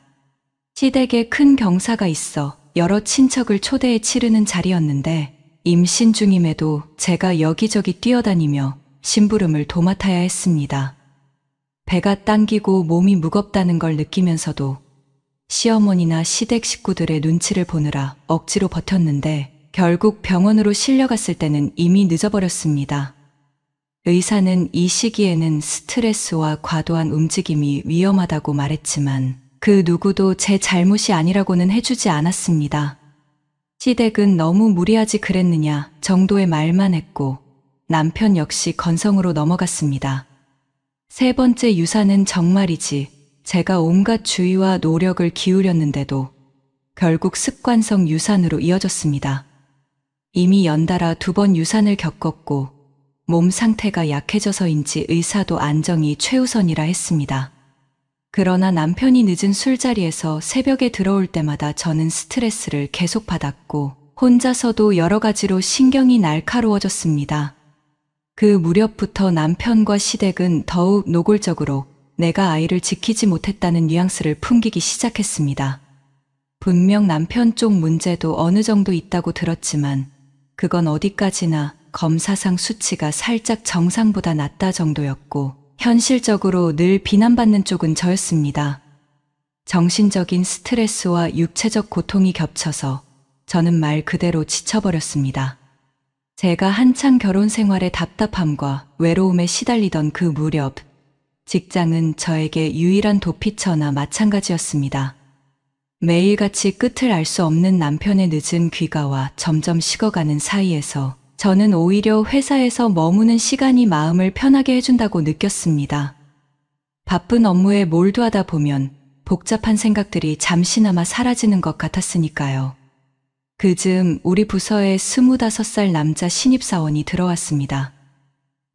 시댁에 큰 경사가 있어 여러 친척을 초대해 치르는 자리였는데 임신 중임에도 제가 여기저기 뛰어다니며 심부름을 도맡아야 했습니다. 배가 당기고 몸이 무겁다는 걸 느끼면서도 시어머니나 시댁 식구들의 눈치를 보느라 억지로 버텼는데 결국 병원으로 실려갔을 때는 이미 늦어버렸습니다. 의사는 이 시기에는 스트레스와 과도한 움직임이 위험하다고 말했지만 그 누구도 제 잘못이 아니라고는 해주지 않았습니다. 시댁은 너무 무리하지 그랬느냐 정도의 말만 했고 남편 역시 건성으로 넘어갔습니다. 3번째 유산은 정말이지 제가 온갖 주의와 노력을 기울였는데도 결국 습관성 유산으로 이어졌습니다. 이미 연달아 2번 유산을 겪었고 몸 상태가 약해져서인지 의사도 안정이 최우선이라 했습니다. 그러나 남편이 늦은 술자리에서 새벽에 들어올 때마다 저는 스트레스를 계속 받았고 혼자서도 여러 가지로 신경이 날카로워졌습니다. 그 무렵부터 남편과 시댁은 더욱 노골적으로 내가 아이를 지키지 못했다는 뉘앙스를 풍기기 시작했습니다. 분명 남편 쪽 문제도 어느 정도 있다고 들었지만 그건 어디까지나 검사상 수치가 살짝 정상보다 낮다 정도였고 현실적으로 늘 비난받는 쪽은 저였습니다. 정신적인 스트레스와 육체적 고통이 겹쳐서 저는 말 그대로 지쳐버렸습니다. 제가 한창 결혼 생활의 답답함과 외로움에 시달리던 그 무렵 직장은 저에게 유일한 도피처나 마찬가지였습니다. 매일같이 끝을 알 수 없는 남편의 늦은 귀가와 점점 식어가는 사이에서 저는 오히려 회사에서 머무는 시간이 마음을 편하게 해준다고 느꼈습니다. 바쁜 업무에 몰두하다 보면 복잡한 생각들이 잠시나마 사라지는 것 같았으니까요. 그즈음 우리 부서에 25살 남자 신입사원이 들어왔습니다.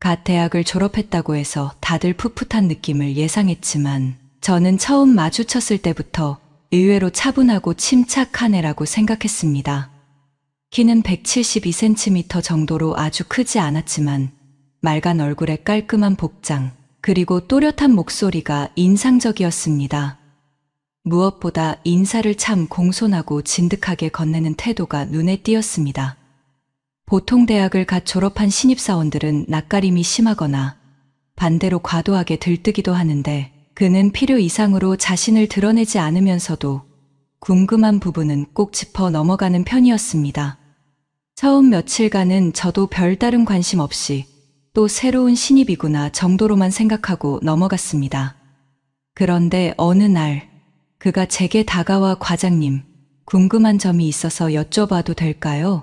갓 대학을 졸업했다고 해서 다들 풋풋한 느낌을 예상했지만 저는 처음 마주쳤을 때부터 의외로 차분하고 침착한 애라고 생각했습니다. 키는 172cm 정도로 아주 크지 않았지만 맑은 얼굴에 깔끔한 복장, 그리고 또렷한 목소리가 인상적이었습니다. 무엇보다 인사를 참 공손하고 진득하게 건네는 태도가 눈에 띄었습니다. 보통 대학을 갓 졸업한 신입사원들은 낯가림이 심하거나 반대로 과도하게 들뜨기도 하는데 그는 필요 이상으로 자신을 드러내지 않으면서도 궁금한 부분은 꼭 짚어 넘어가는 편이었습니다. 처음 며칠간은 저도 별다른 관심 없이 또 새로운 신입이구나 정도로만 생각하고 넘어갔습니다. 그런데 어느 날 그가 제게 다가와 과장님, 궁금한 점이 있어서 여쭤봐도 될까요?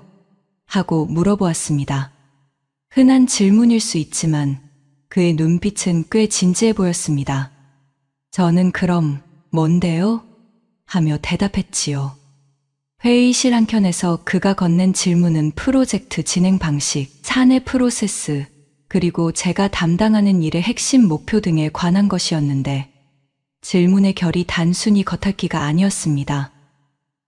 하고 물어보았습니다. 흔한 질문일 수 있지만 그의 눈빛은 꽤 진지해 보였습니다. 저는 그럼 뭔데요? 하며 대답했지요. 회의실 한켠에서 그가 건넨 질문은 프로젝트 진행 방식, 사내 프로세스, 그리고 제가 담당하는 일의 핵심 목표 등에 관한 것이었는데 질문의 결이 단순히 겉핥기가 아니었습니다.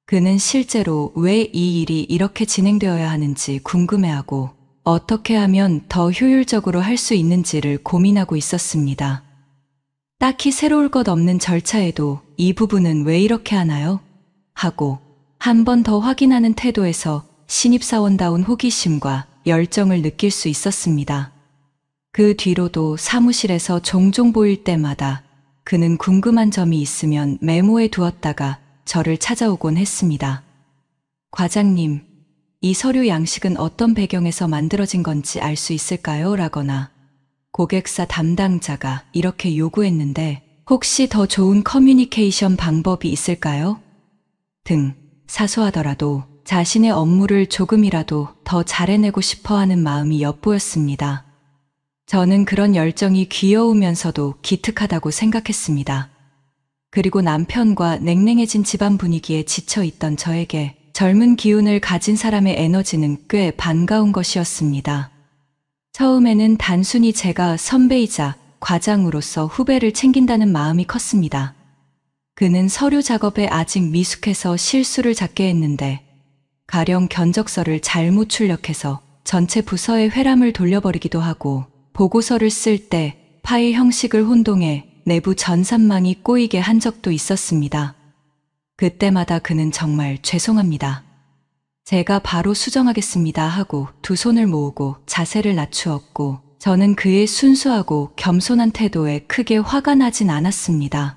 그는 실제로 왜 이 일이 이렇게 진행되어야 하는지 궁금해하고 어떻게 하면 더 효율적으로 할 수 있는지를 고민하고 있었습니다. 딱히 새로울 것 없는 절차에도 이 부분은 왜 이렇게 하나요? 하고 한 번 더 확인하는 태도에서 신입사원다운 호기심과 열정을 느낄 수 있었습니다. 그 뒤로도 사무실에서 종종 보일 때마다 그는 궁금한 점이 있으면 메모해 두었다가 저를 찾아오곤 했습니다. 과장님, 이 서류 양식은 어떤 배경에서 만들어진 건지 알 수 있을까요? 라거나 고객사 담당자가 이렇게 요구했는데 혹시 더 좋은 커뮤니케이션 방법이 있을까요? 등 사소하더라도 자신의 업무를 조금이라도 더 잘해내고 싶어 하는 마음이 엿보였습니다. 저는 그런 열정이 귀여우면서도 기특하다고 생각했습니다. 그리고 남편과 냉랭해진 집안 분위기에 지쳐있던 저에게 젊은 기운을 가진 사람의 에너지는 꽤 반가운 것이었습니다. 처음에는 단순히 제가 선배이자 과장으로서 후배를 챙긴다는 마음이 컸습니다. 그는 서류 작업에 아직 미숙해서 실수를 잦게 했는데 가령 견적서를 잘못 출력해서 전체 부서의 회람을 돌려버리기도 하고 보고서를 쓸 때 파일 형식을 혼동해 내부 전산망이 꼬이게 한 적도 있었습니다. 그때마다 그는 정말 죄송합니다. 제가 바로 수정하겠습니다 하고 두 손을 모으고 자세를 낮추었고 저는 그의 순수하고 겸손한 태도에 크게 화가 나진 않았습니다.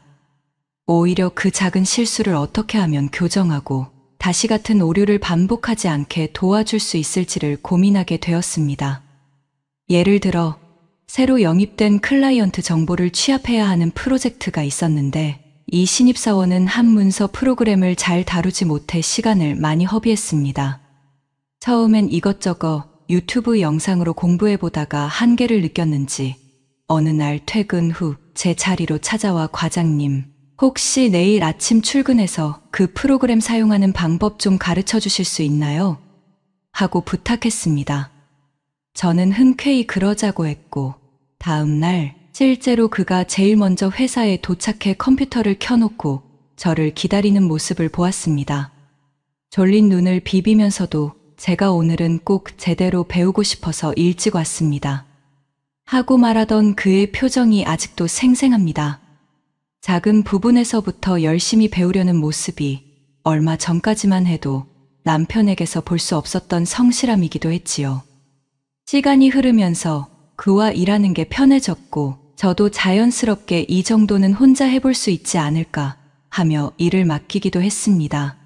오히려 그 작은 실수를 어떻게 하면 교정하고 다시 같은 오류를 반복하지 않게 도와줄 수 있을지를 고민하게 되었습니다. 예를 들어 새로 영입된 클라이언트 정보를 취합해야 하는 프로젝트가 있었는데 이 신입사원은 한 문서 프로그램을 잘 다루지 못해 시간을 많이 허비했습니다. 처음엔 이것저것 유튜브 영상으로 공부해보다가 한계를 느꼈는지 어느 날 퇴근 후 제 자리로 찾아와 과장님, 혹시 내일 아침 출근해서 그 프로그램 사용하는 방법 좀 가르쳐 주실 수 있나요? 하고 부탁했습니다. 저는 흔쾌히 그러자고 했고 다음 날 실제로 그가 제일 먼저 회사에 도착해 컴퓨터를 켜놓고 저를 기다리는 모습을 보았습니다. 졸린 눈을 비비면서도 제가 오늘은 꼭 제대로 배우고 싶어서 일찍 왔습니다. 하고 말하던 그의 표정이 아직도 생생합니다. 작은 부분에서부터 열심히 배우려는 모습이 얼마 전까지만 해도 남편에게서 볼 수 없었던 성실함이기도 했지요. 시간이 흐르면서 그와 일하는 게 편해졌고 저도 자연스럽게 이 정도는 혼자 해볼 수 있지 않을까 하며 일을 맡기기도 했습니다.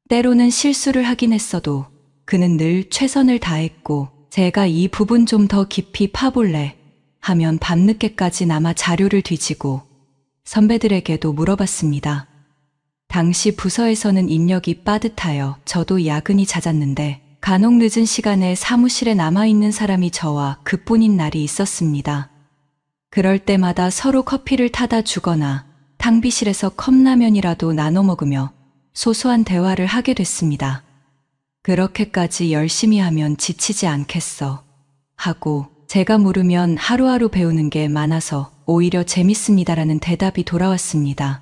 때로는 실수를 하긴 했어도 그는 늘 최선을 다했고 제가 이 부분 좀 더 깊이 파볼래 하면 밤늦게까지 남아 자료를 뒤지고 선배들에게도 물어봤습니다. 당시 부서에서는 인력이 빠듯하여 저도 야근이 잦았는데 간혹 늦은 시간에 사무실에 남아있는 사람이 저와 그뿐인 날이 있었습니다. 그럴 때마다 서로 커피를 타다 주거나 탕비실에서 컵라면이라도 나눠 먹으며 소소한 대화를 하게 됐습니다. 그렇게까지 열심히 하면 지치지 않겠어 하고 제가 물으면 하루하루 배우는 게 많아서 오히려 재밌습니다라는 대답이 돌아왔습니다.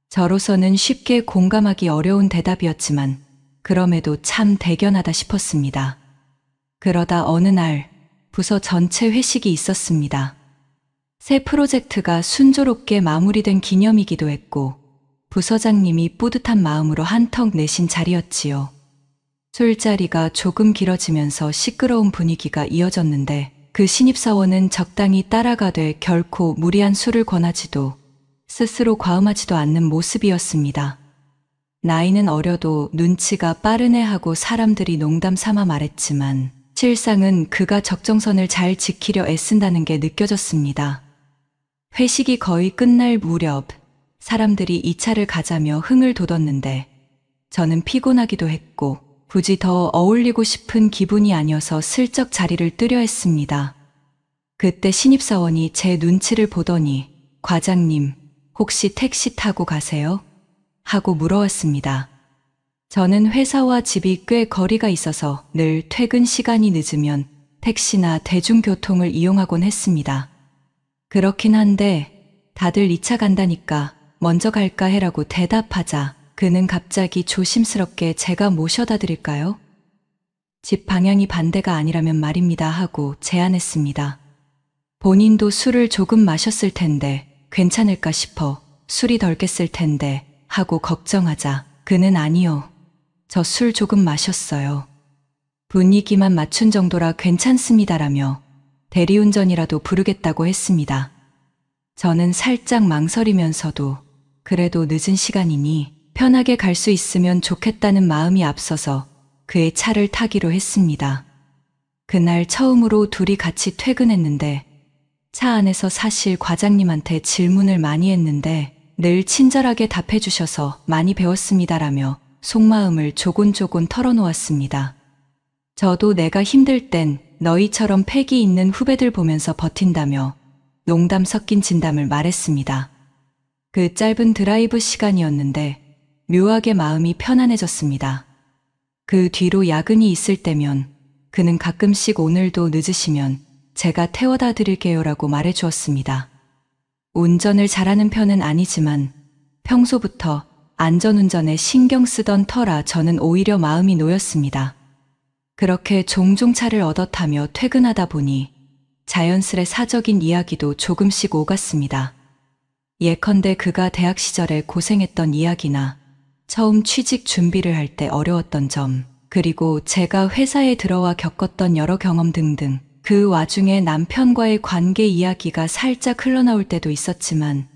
저로서는 쉽게 공감하기 어려운 대답이었지만 그럼에도 참 대견하다 싶었습니다. 그러다 어느 날 부서 전체 회식이 있었습니다. 새 프로젝트가 순조롭게 마무리된 기념이기도 했고 부서장님이 뿌듯한 마음으로 한턱 내신 자리였지요. 술자리가 조금 길어지면서 시끄러운 분위기가 이어졌는데 그 신입사원은 적당히 따라가되 결코 무리한 술을 권하지도 스스로 과음하지도 않는 모습이었습니다. 나이는 어려도 눈치가 빠르네 하고 사람들이 농담 삼아 말했지만 실상은 그가 적정선을 잘 지키려 애쓴다는 게 느껴졌습니다. 회식이 거의 끝날 무렵 사람들이 2차를 가자며 흥을 돋웠는데 저는 피곤하기도 했고 굳이 더 어울리고 싶은 기분이 아니어서 슬쩍 자리를 뜨려 했습니다. 그때 신입사원이 제 눈치를 보더니 과장님 혹시 택시 타고 가세요? 하고 물어왔습니다. 저는 회사와 집이 꽤 거리가 있어서 늘 퇴근 시간이 늦으면 택시나 대중교통을 이용하곤 했습니다. 그렇긴 한데 다들 2차 간다니까 먼저 갈까 해라고 대답하자 그는 갑자기 조심스럽게 제가 모셔다 드릴까요? 집 방향이 반대가 아니라면 말입니다 하고 제안했습니다. 본인도 술을 조금 마셨을 텐데 괜찮을까 싶어 술이 덜 깼을 텐데 하고 걱정하자 그는 아니요. 저 술 조금 마셨어요. 분위기만 맞춘 정도라 괜찮습니다라며 대리운전이라도 부르겠다고 했습니다. 저는 살짝 망설이면서도 그래도 늦은 시간이니 편하게 갈 수 있으면 좋겠다는 마음이 앞서서 그의 차를 타기로 했습니다. 그날 처음으로 둘이 같이 퇴근했는데 차 안에서 사실 과장님한테 질문을 많이 했는데 늘 친절하게 답해 주셔서 많이 배웠습니다라며 속마음을 조곤조곤 털어놓았습니다. 저도 내가 힘들 땐 너희처럼 패기 있는 후배들 보면서 버틴다며 농담 섞인 진담을 말했습니다. 그 짧은 드라이브 시간이었는데 묘하게 마음이 편안해졌습니다. 그 뒤로 야근이 있을 때면 그는 가끔씩 오늘도 늦으시면 제가 태워다 드릴게요라고 말해주었습니다. 운전을 잘하는 편은 아니지만 평소부터 안전운전에 신경 쓰던 터라 저는 오히려 마음이 놓였습니다. 그렇게 종종 차를 얻어 타며 퇴근하다 보니 자연스레 사적인 이야기도 조금씩 오갔습니다. 예컨대 그가 대학 시절에 고생했던 이야기나 처음 취직 준비를 할 때 어려웠던 점, 그리고 제가 회사에 들어와 겪었던 여러 경험 등등 그 와중에 남편과의 관계 이야기가 살짝 흘러나올 때도 있었지만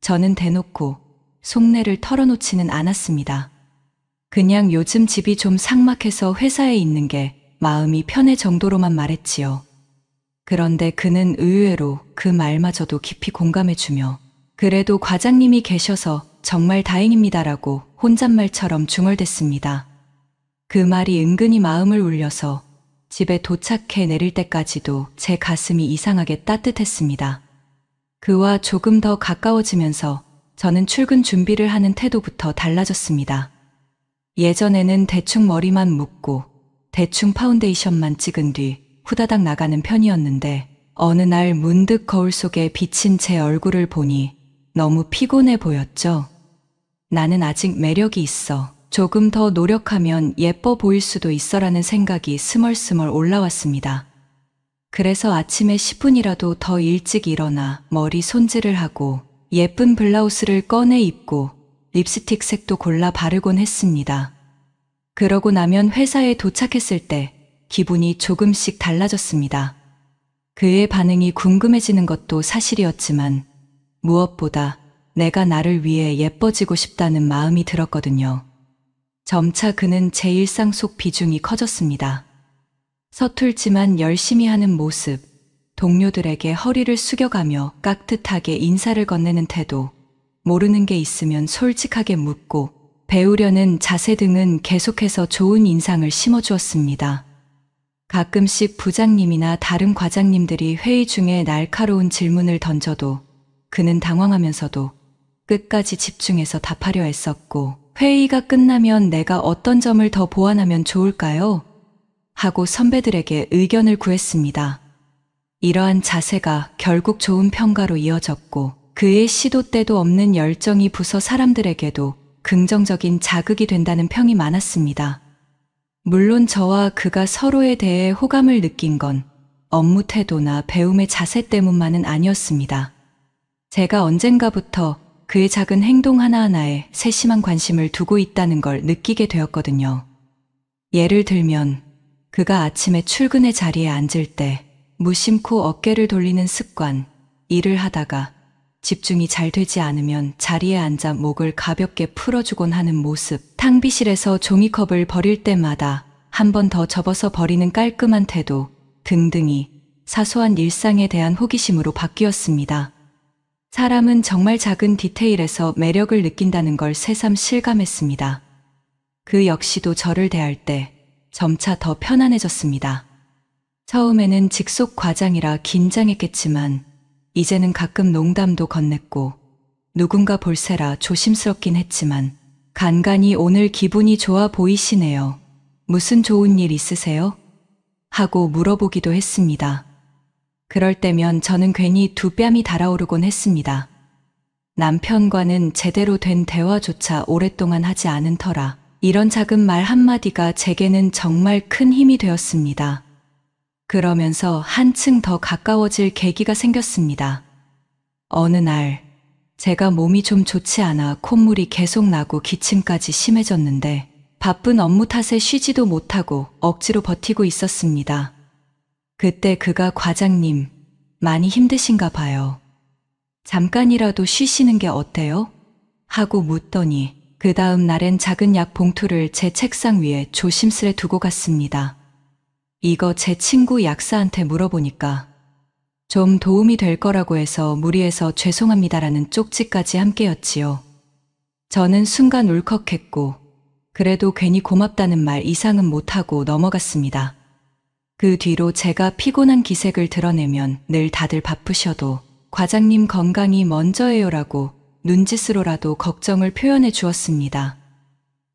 저는 대놓고 속내를 털어놓지는 않았습니다. 그냥 요즘 집이 좀 삭막해서 회사에 있는 게 마음이 편해 정도로만 말했지요. 그런데 그는 의외로 그 말마저도 깊이 공감해주며 그래도 과장님이 계셔서 정말 다행입니다라고 혼잣말처럼 중얼댔습니다. 그 말이 은근히 마음을 울려서 집에 도착해 내릴 때까지도 제 가슴이 이상하게 따뜻했습니다. 그와 조금 더 가까워지면서 저는 출근 준비를 하는 태도부터 달라졌습니다. 예전에는 대충 머리만 묶고 대충 파운데이션만 찍은 뒤 후다닥 나가는 편이었는데 어느 날 문득 거울 속에 비친 제 얼굴을 보니 너무 피곤해 보였죠. 나는 아직 매력이 있어. 조금 더 노력하면 예뻐 보일 수도 있어라는 생각이 스멀스멀 올라왔습니다. 그래서 아침에 10분이라도 더 일찍 일어나 머리 손질을 하고 예쁜 블라우스를 꺼내 입고 립스틱 색도 골라 바르곤 했습니다. 그러고 나면 회사에 도착했을 때 기분이 조금씩 달라졌습니다. 그의 반응이 궁금해지는 것도 사실이었지만 무엇보다 내가 나를 위해 예뻐지고 싶다는 마음이 들었거든요. 점차 그는 제 일상 속 비중이 커졌습니다. 서툴지만 열심히 하는 모습, 동료들에게 허리를 숙여가며 깍듯하게 인사를 건네는 태도, 모르는 게 있으면 솔직하게 묻고 배우려는 자세 등은 계속해서 좋은 인상을 심어주었습니다. 가끔씩 부장님이나 다른 과장님들이 회의 중에 날카로운 질문을 던져도 그는 당황하면서도 끝까지 집중해서 답하려 했었고 회의가 끝나면 내가 어떤 점을 더 보완하면 좋을까요? 하고 선배들에게 의견을 구했습니다. 이러한 자세가 결국 좋은 평가로 이어졌고 그의 시도 때도 없는 열정이 부서 사람들에게도 긍정적인 자극이 된다는 평이 많았습니다. 물론 저와 그가 서로에 대해 호감을 느낀 건 업무 태도나 배움의 자세 때문만은 아니었습니다. 제가 언젠가부터 그의 작은 행동 하나하나에 세심한 관심을 두고 있다는 걸 느끼게 되었거든요. 예를 들면 그가 아침에 출근의 자리에 앉을 때 무심코 어깨를 돌리는 습관, 일을 하다가 집중이 잘 되지 않으면 자리에 앉아 목을 가볍게 풀어주곤 하는 모습, 탕비실에서 종이컵을 버릴 때마다 한 번 더 접어서 버리는 깔끔한 태도 등등이 사소한 일상에 대한 호기심으로 바뀌었습니다. 사람은 정말 작은 디테일에서 매력을 느낀다는 걸 새삼 실감했습니다. 그 역시도 저를 대할 때 점차 더 편안해졌습니다. 처음에는 직속 과장이라 긴장했겠지만 이제는 가끔 농담도 건넸고 누군가 볼세라 조심스럽긴 했지만 간간히 오늘 기분이 좋아 보이시네요. 무슨 좋은 일 있으세요? 하고 물어보기도 했습니다. 그럴 때면 저는 괜히 두 뺨이 달아오르곤 했습니다. 남편과는 제대로 된 대화조차 오랫동안 하지 않은 터라 이런 작은 말 한마디가 제게는 정말 큰 힘이 되었습니다. 그러면서 한층 더 가까워질 계기가 생겼습니다. 어느 날 제가 몸이 좀 좋지 않아 콧물이 계속 나고 기침까지 심해졌는데 바쁜 업무 탓에 쉬지도 못하고 억지로 버티고 있었습니다. 그때 그가 과장님, 많이 힘드신가 봐요. 잠깐이라도 쉬시는 게 어때요? 하고 묻더니 그 다음 날엔 작은 약 봉투를 제 책상 위에 조심스레 두고 갔습니다. 이거 제 친구 약사한테 물어보니까 좀 도움이 될 거라고 해서 무리해서 죄송합니다라는 쪽지까지 함께였지요. 저는 순간 울컥했고 그래도 괜히 고맙다는 말 이상은 못하고 넘어갔습니다. 그 뒤로 제가 피곤한 기색을 드러내면 늘 다들 바쁘셔도 과장님 건강이 먼저예요라고 눈짓으로라도 걱정을 표현해 주었습니다.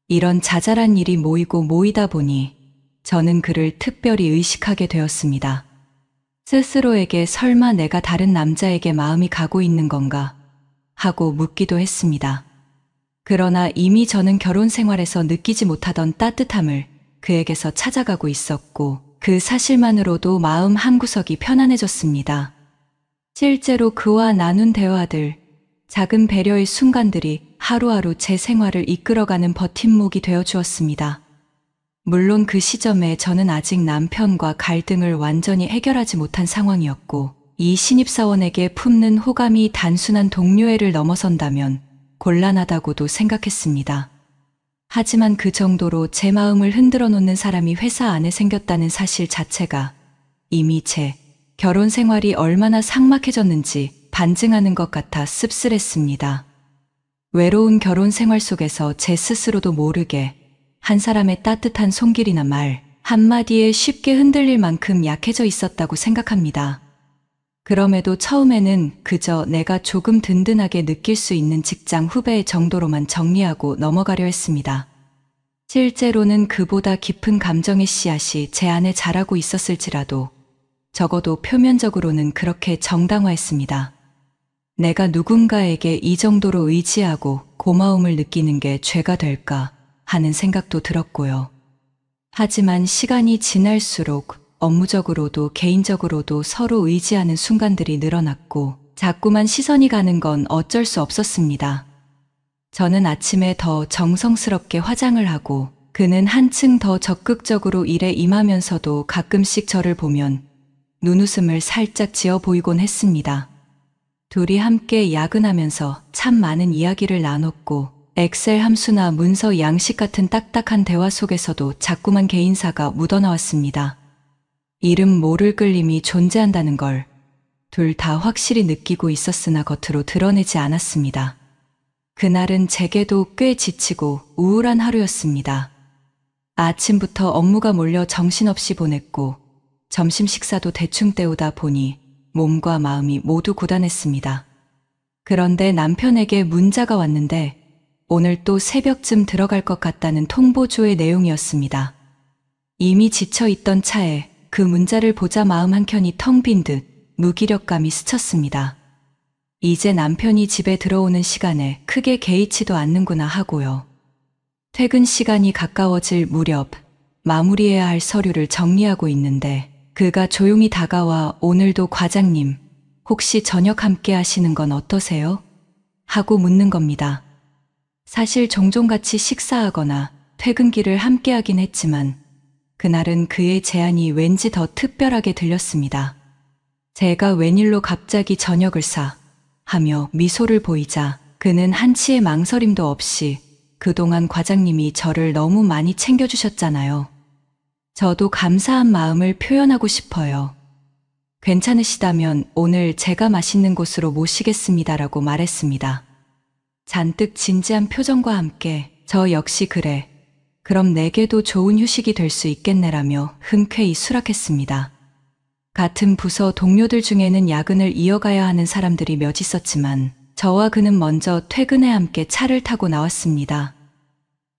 이런 자잘한 일이 모이고 모이다 보니 저는 그를 특별히 의식하게 되었습니다. 스스로에게 설마 내가 다른 남자에게 마음이 가고 있는 건가 하고 묻기도 했습니다. 그러나 이미 저는 결혼 생활에서 느끼지 못하던 따뜻함을 그에게서 찾아가고 있었고 그 사실만으로도 마음 한구석이 편안해졌습니다. 실제로 그와 나눈 대화들, 작은 배려의 순간들이 하루하루 제 생활을 이끌어가는 버팀목이 되어 주었습니다. 물론 그 시점에 저는 아직 남편과 갈등을 완전히 해결하지 못한 상황이었고 이 신입사원에게 품는 호감이 단순한 동료애를 넘어선다면 곤란하다고도 생각했습니다. 하지만 그 정도로 제 마음을 흔들어 놓는 사람이 회사 안에 생겼다는 사실 자체가 이미 제 결혼 생활이 얼마나 삭막해졌는지 반증하는 것 같아 씁쓸했습니다. 외로운 결혼 생활 속에서 제 스스로도 모르게 한 사람의 따뜻한 손길이나 말 한마디에 쉽게 흔들릴 만큼 약해져 있었다고 생각합니다. 그럼에도 처음에는 그저 내가 조금 든든하게 느낄 수 있는 직장 후배의 정도로만 정리하고 넘어가려 했습니다. 실제로는 그보다 깊은 감정의 씨앗이 제 안에 자라고 있었을지라도 적어도 표면적으로는 그렇게 정당화했습니다. 내가 누군가에게 이 정도로 의지하고 고마움을 느끼는 게 죄가 될까 하는 생각도 들었고요. 하지만 시간이 지날수록 업무적으로도 개인적으로도 서로 의지하는 순간들이 늘어났고 자꾸만 시선이 가는 건 어쩔 수 없었습니다. 저는 아침에 더 정성스럽게 화장을 하고 그는 한층 더 적극적으로 일에 임하면서도 가끔씩 저를 보면 눈웃음을 살짝 지어 보이곤 했습니다. 둘이 함께 야근하면서 참 많은 이야기를 나눴고 엑셀 함수나 문서 양식 같은 딱딱한 대화 속에서도 자꾸만 개인사가 묻어나왔습니다. 이름 모를 끌림이 존재한다는 걸 둘 다 확실히 느끼고 있었으나 겉으로 드러내지 않았습니다. 그날은 제게도 꽤 지치고 우울한 하루였습니다. 아침부터 업무가 몰려 정신없이 보냈고 점심 식사도 대충 때우다 보니 몸과 마음이 모두 고단했습니다. 그런데 남편에게 문자가 왔는데 오늘 또 새벽쯤 들어갈 것 같다는 통보조의 내용이었습니다. 이미 지쳐있던 차에 그 문자를 보자 마음 한켠이 텅 빈 듯 무기력감이 스쳤습니다. 이제 남편이 집에 들어오는 시간에 크게 개의치도 않는구나 하고요. 퇴근 시간이 가까워질 무렵 마무리해야 할 서류를 정리하고 있는데 그가 조용히 다가와 오늘도 과장님, 혹시 저녁 함께 하시는 건 어떠세요? 하고 묻는 겁니다. 사실 종종 같이 식사하거나 퇴근길을 함께 하긴 했지만 그날은 그의 제안이 왠지 더 특별하게 들렸습니다. 제가 웬일로 갑자기 저녁을 사? 하며 미소를 보이자 그는 한치의 망설임도 없이 그동안 과장님이 저를 너무 많이 챙겨주셨잖아요. 저도 감사한 마음을 표현하고 싶어요. 괜찮으시다면 오늘 제가 맛있는 곳으로 모시겠습니다라고 말했습니다. 잔뜩 진지한 표정과 함께 저 역시 그래. 그럼 내게도 좋은 휴식이 될 수 있겠네라며 흔쾌히 수락했습니다. 같은 부서 동료들 중에는 야근을 이어가야 하는 사람들이 몇 있었지만 저와 그는 먼저 퇴근에 함께 차를 타고 나왔습니다.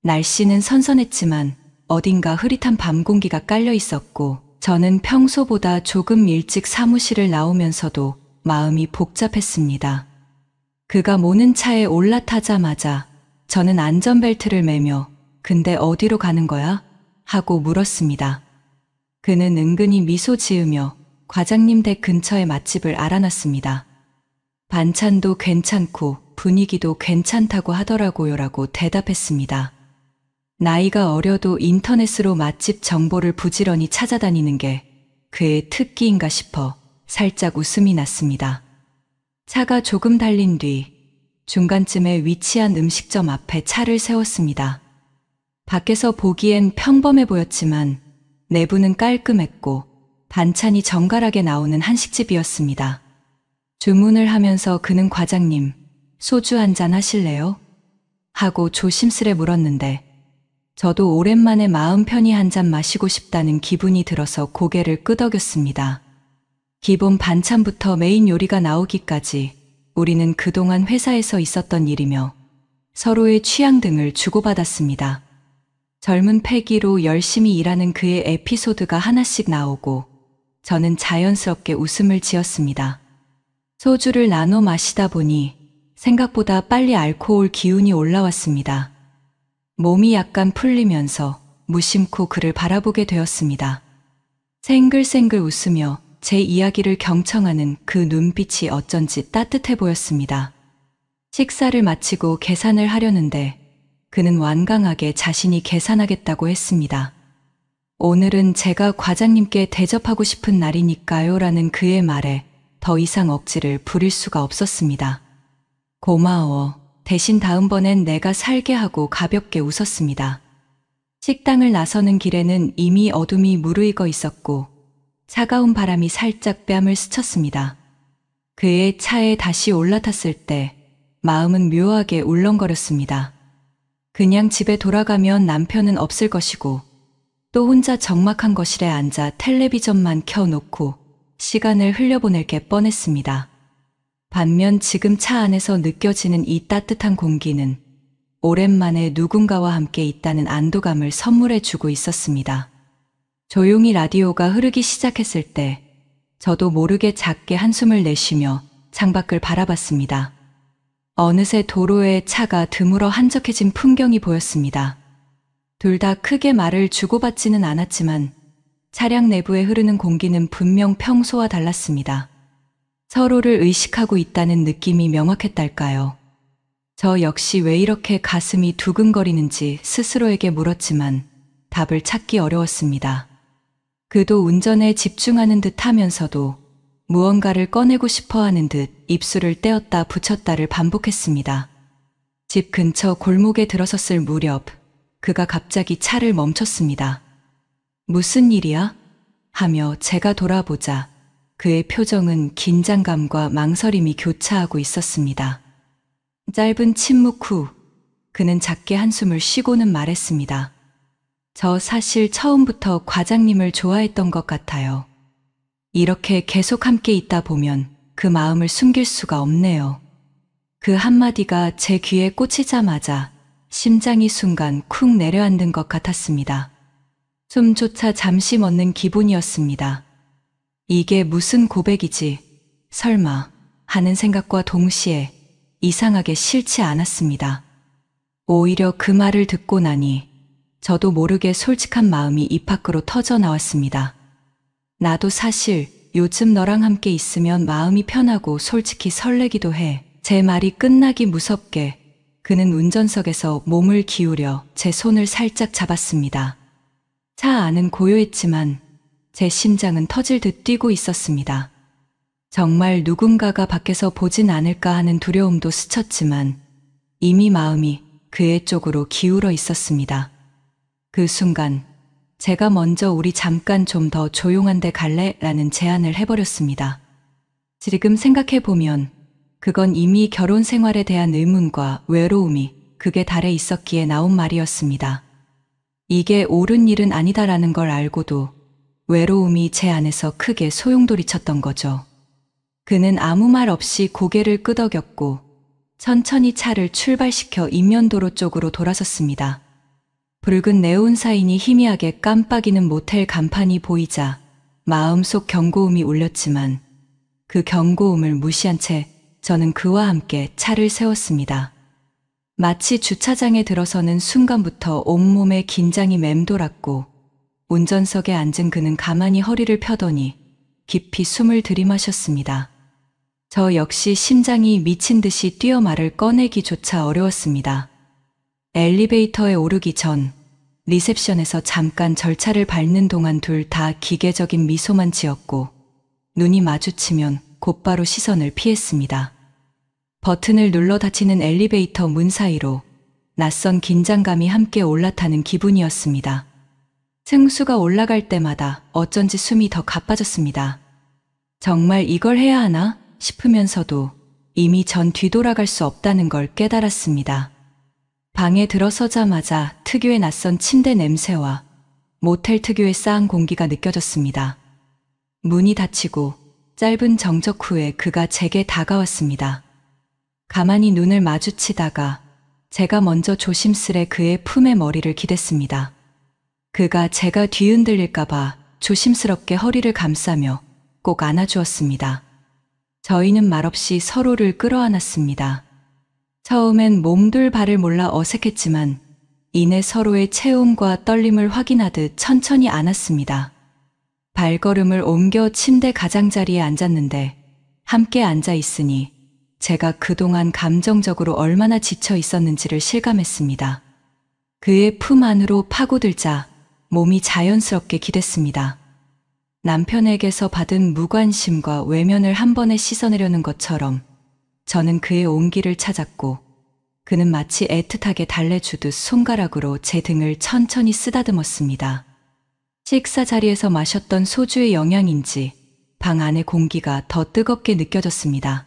날씨는 선선했지만 어딘가 흐릿한 밤 공기가 깔려 있었고 저는 평소보다 조금 일찍 사무실을 나오면서도 마음이 복잡했습니다. 그가 모는 차에 올라타자마자 저는 안전벨트를 매며 근데 어디로 가는 거야? 하고 물었습니다. 그는 은근히 미소 지으며 과장님 댁 근처의 맛집을 알아놨습니다. 반찬도 괜찮고 분위기도 괜찮다고 하더라고요라고 대답했습니다. 나이가 어려도 인터넷으로 맛집 정보를 부지런히 찾아다니는 게 그의 특기인가 싶어 살짝 웃음이 났습니다. 차가 조금 달린 뒤 중간쯤에 위치한 음식점 앞에 차를 세웠습니다. 밖에서 보기엔 평범해 보였지만 내부는 깔끔했고 반찬이 정갈하게 나오는 한식집이었습니다. 주문을 하면서 그는 과장님, 소주 한잔 하실래요? 하고 조심스레 물었는데 저도 오랜만에 마음 편히 한잔 마시고 싶다는 기분이 들어서 고개를 끄덕였습니다. 기본 반찬부터 메인 요리가 나오기까지 우리는 그동안 회사에서 있었던 일이며 서로의 취향 등을 주고받았습니다. 젊은 패기로 열심히 일하는 그의 에피소드가 하나씩 나오고 저는 자연스럽게 웃음을 지었습니다. 소주를 나눠 마시다 보니 생각보다 빨리 알코올 기운이 올라왔습니다. 몸이 약간 풀리면서 무심코 그를 바라보게 되었습니다. 생글생글 웃으며 제 이야기를 경청하는 그 눈빛이 어쩐지 따뜻해 보였습니다. 식사를 마치고 계산을 하려는데 그는 완강하게 자신이 계산하겠다고 했습니다. 오늘은 제가 과장님께 대접하고 싶은 날이니까요 라는 그의 말에 더 이상 억지를 부릴 수가 없었습니다. 고마워. 대신 다음번엔 내가 살게 하고 가볍게 웃었습니다. 식당을 나서는 길에는 이미 어둠이 무르익어 있었고 차가운 바람이 살짝 뺨을 스쳤습니다. 그의 차에 다시 올라탔을 때 마음은 묘하게 울렁거렸습니다. 그냥 집에 돌아가면 남편은 없을 것이고 또 혼자 적막한 거실에 앉아 텔레비전만 켜놓고 시간을 흘려보낼 게 뻔했습니다. 반면 지금 차 안에서 느껴지는 이 따뜻한 공기는 오랜만에 누군가와 함께 있다는 안도감을 선물해 주고 있었습니다. 조용히 라디오가 흐르기 시작했을 때 저도 모르게 작게 한숨을 내쉬며 창밖을 바라봤습니다. 어느새 도로에 차가 드물어 한적해진 풍경이 보였습니다. 둘 다 크게 말을 주고받지는 않았지만 차량 내부에 흐르는 공기는 분명 평소와 달랐습니다. 서로를 의식하고 있다는 느낌이 명확했달까요? 저 역시 왜 이렇게 가슴이 두근거리는지 스스로에게 물었지만 답을 찾기 어려웠습니다. 그도 운전에 집중하는 듯 하면서도 무언가를 꺼내고 싶어 하는 듯 입술을 떼었다 붙였다를 반복했습니다. 집 근처 골목에 들어섰을 무렵 그가 갑자기 차를 멈췄습니다. 무슨 일이야? 하며 제가 돌아보자 그의 표정은 긴장감과 망설임이 교차하고 있었습니다. 짧은 침묵 후 그는 작게 한숨을 쉬고는 말했습니다. 저 사실 처음부터 과장님을 좋아했던 것 같아요. 이렇게 계속 함께 있다 보면 그 마음을 숨길 수가 없네요. 그 한마디가 제 귀에 꽂히자마자 심장이 순간 쿵 내려앉는 것 같았습니다. 숨조차 잠시 멎는 기분이었습니다. 이게 무슨 고백이지? 설마 하는 생각과 동시에 이상하게 싫지 않았습니다. 오히려 그 말을 듣고 나니 저도 모르게 솔직한 마음이 입 밖으로 터져 나왔습니다. 나도 사실 요즘 너랑 함께 있으면 마음이 편하고 솔직히 설레기도 해. 제 말이 끝나기 무섭게 그는 운전석에서 몸을 기울여 제 손을 살짝 잡았습니다. 차 안은 고요했지만 제 심장은 터질 듯 뛰고 있었습니다. 정말 누군가가 밖에서 보진 않을까 하는 두려움도 스쳤지만 이미 마음이 그의 쪽으로 기울어 있었습니다. 그 순간 제가 먼저 우리 잠깐 좀 더 조용한 데 갈래? 라는 제안을 해버렸습니다. 지금 생각해보면 그건 이미 결혼 생활에 대한 의문과 외로움이 극에 달해 있었기에 나온 말이었습니다. 이게 옳은 일은 아니다라는 걸 알고도 외로움이 제 안에서 크게 소용돌이쳤던 거죠. 그는 아무 말 없이 고개를 끄덕였고 천천히 차를 출발시켜 인면도로 쪽으로 돌아섰습니다. 붉은 네온 사인이 희미하게 깜빡이는 모텔 간판이 보이자 마음속 경고음이 울렸지만 그 경고음을 무시한 채 저는 그와 함께 차를 세웠습니다. 마치 주차장에 들어서는 순간부터 온몸에 긴장이 맴돌았고 운전석에 앉은 그는 가만히 허리를 펴더니 깊이 숨을 들이마셨습니다. 저 역시 심장이 미친 듯이 뛰어 말을 꺼내기조차 어려웠습니다. 엘리베이터에 오르기 전 리셉션에서 잠깐 절차를 밟는 동안 둘 다 기계적인 미소만 지었고 눈이 마주치면 곧바로 시선을 피했습니다. 버튼을 눌러 닫히는 엘리베이터 문 사이로 낯선 긴장감이 함께 올라타는 기분이었습니다. 층수가 올라갈 때마다 어쩐지 숨이 더 가빠졌습니다. 정말 이걸 해야 하나 싶으면서도 이미 전 뒤돌아갈 수 없다는 걸 깨달았습니다. 방에 들어서자마자 특유의 낯선 침대 냄새와 모텔 특유의 싸한 공기가 느껴졌습니다. 문이 닫히고 짧은 정적 후에 그가 제게 다가왔습니다. 가만히 눈을 마주치다가 제가 먼저 조심스레 그의 품에 머리를 기댔습니다. 그가 제가 뒤흔들릴까봐 조심스럽게 허리를 감싸며 꼭 안아주었습니다. 저희는 말없이 서로를 끌어안았습니다. 처음엔 몸둘 바를 몰라 어색했지만 이내 서로의 체온과 떨림을 확인하듯 천천히 안았습니다. 발걸음을 옮겨 침대 가장자리에 앉았는데 함께 앉아 있으니 제가 그동안 감정적으로 얼마나 지쳐 있었는지를 실감했습니다. 그의 품 안으로 파고들자 몸이 자연스럽게 기댔습니다. 남편에게서 받은 무관심과 외면을 한 번에 씻어내려는 것처럼 저는 그의 온기를 찾았고 그는 마치 애틋하게 달래주듯 손가락으로 제 등을 천천히 쓰다듬었습니다. 식사 자리에서 마셨던 소주의 영향인지 방 안의 공기가 더 뜨겁게 느껴졌습니다.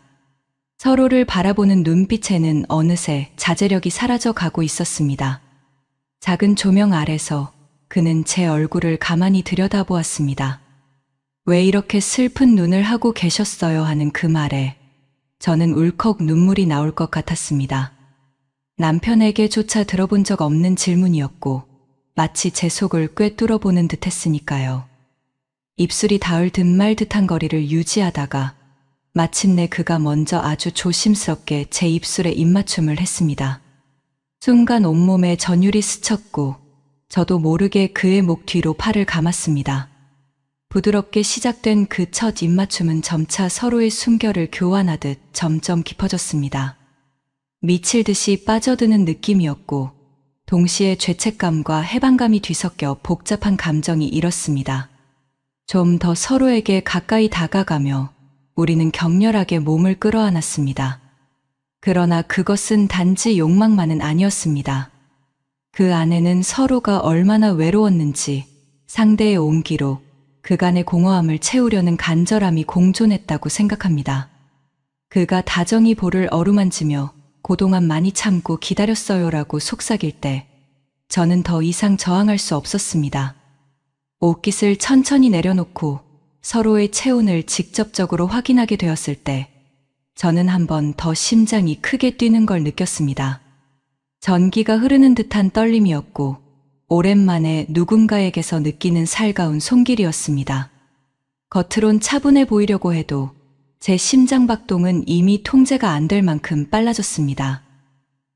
서로를 바라보는 눈빛에는 어느새 자제력이 사라져 가고 있었습니다. 작은 조명 아래서 그는 제 얼굴을 가만히 들여다보았습니다. 왜 이렇게 슬픈 눈을 하고 계셨어요? 하는 그 말에 저는 울컥 눈물이 나올 것 같았습니다. 남편에게조차 들어본 적 없는 질문이었고 마치 제 속을 꿰뚫어보는 듯 했으니까요. 입술이 닿을 듯 말 듯한 거리를 유지하다가 마침내 그가 먼저 아주 조심스럽게 제 입술에 입맞춤을 했습니다. 순간 온몸에 전율이 스쳤고 저도 모르게 그의 목 뒤로 팔을 감았습니다. 부드럽게 시작된 그 첫 입맞춤은 점차 서로의 숨결을 교환하듯 점점 깊어졌습니다. 미칠 듯이 빠져드는 느낌이었고 동시에 죄책감과 해방감이 뒤섞여 복잡한 감정이 일었습니다. 좀 더 서로에게 가까이 다가가며 우리는 격렬하게 몸을 끌어안았습니다. 그러나 그것은 단지 욕망만은 아니었습니다. 그 안에는 서로가 얼마나 외로웠는지 상대의 온기로 그간의 공허함을 채우려는 간절함이 공존했다고 생각합니다. 그가 다정히 볼을 어루만지며 그동안 많이 참고 기다렸어요라고 속삭일 때 저는 더 이상 저항할 수 없었습니다. 옷깃을 천천히 내려놓고 서로의 체온을 직접적으로 확인하게 되었을 때 저는 한 번 더 심장이 크게 뛰는 걸 느꼈습니다. 전기가 흐르는 듯한 떨림이었고 오랜만에 누군가에게서 느끼는 살가운 손길이었습니다. 겉으론 차분해 보이려고 해도 제 심장 박동은 이미 통제가 안 될 만큼 빨라졌습니다.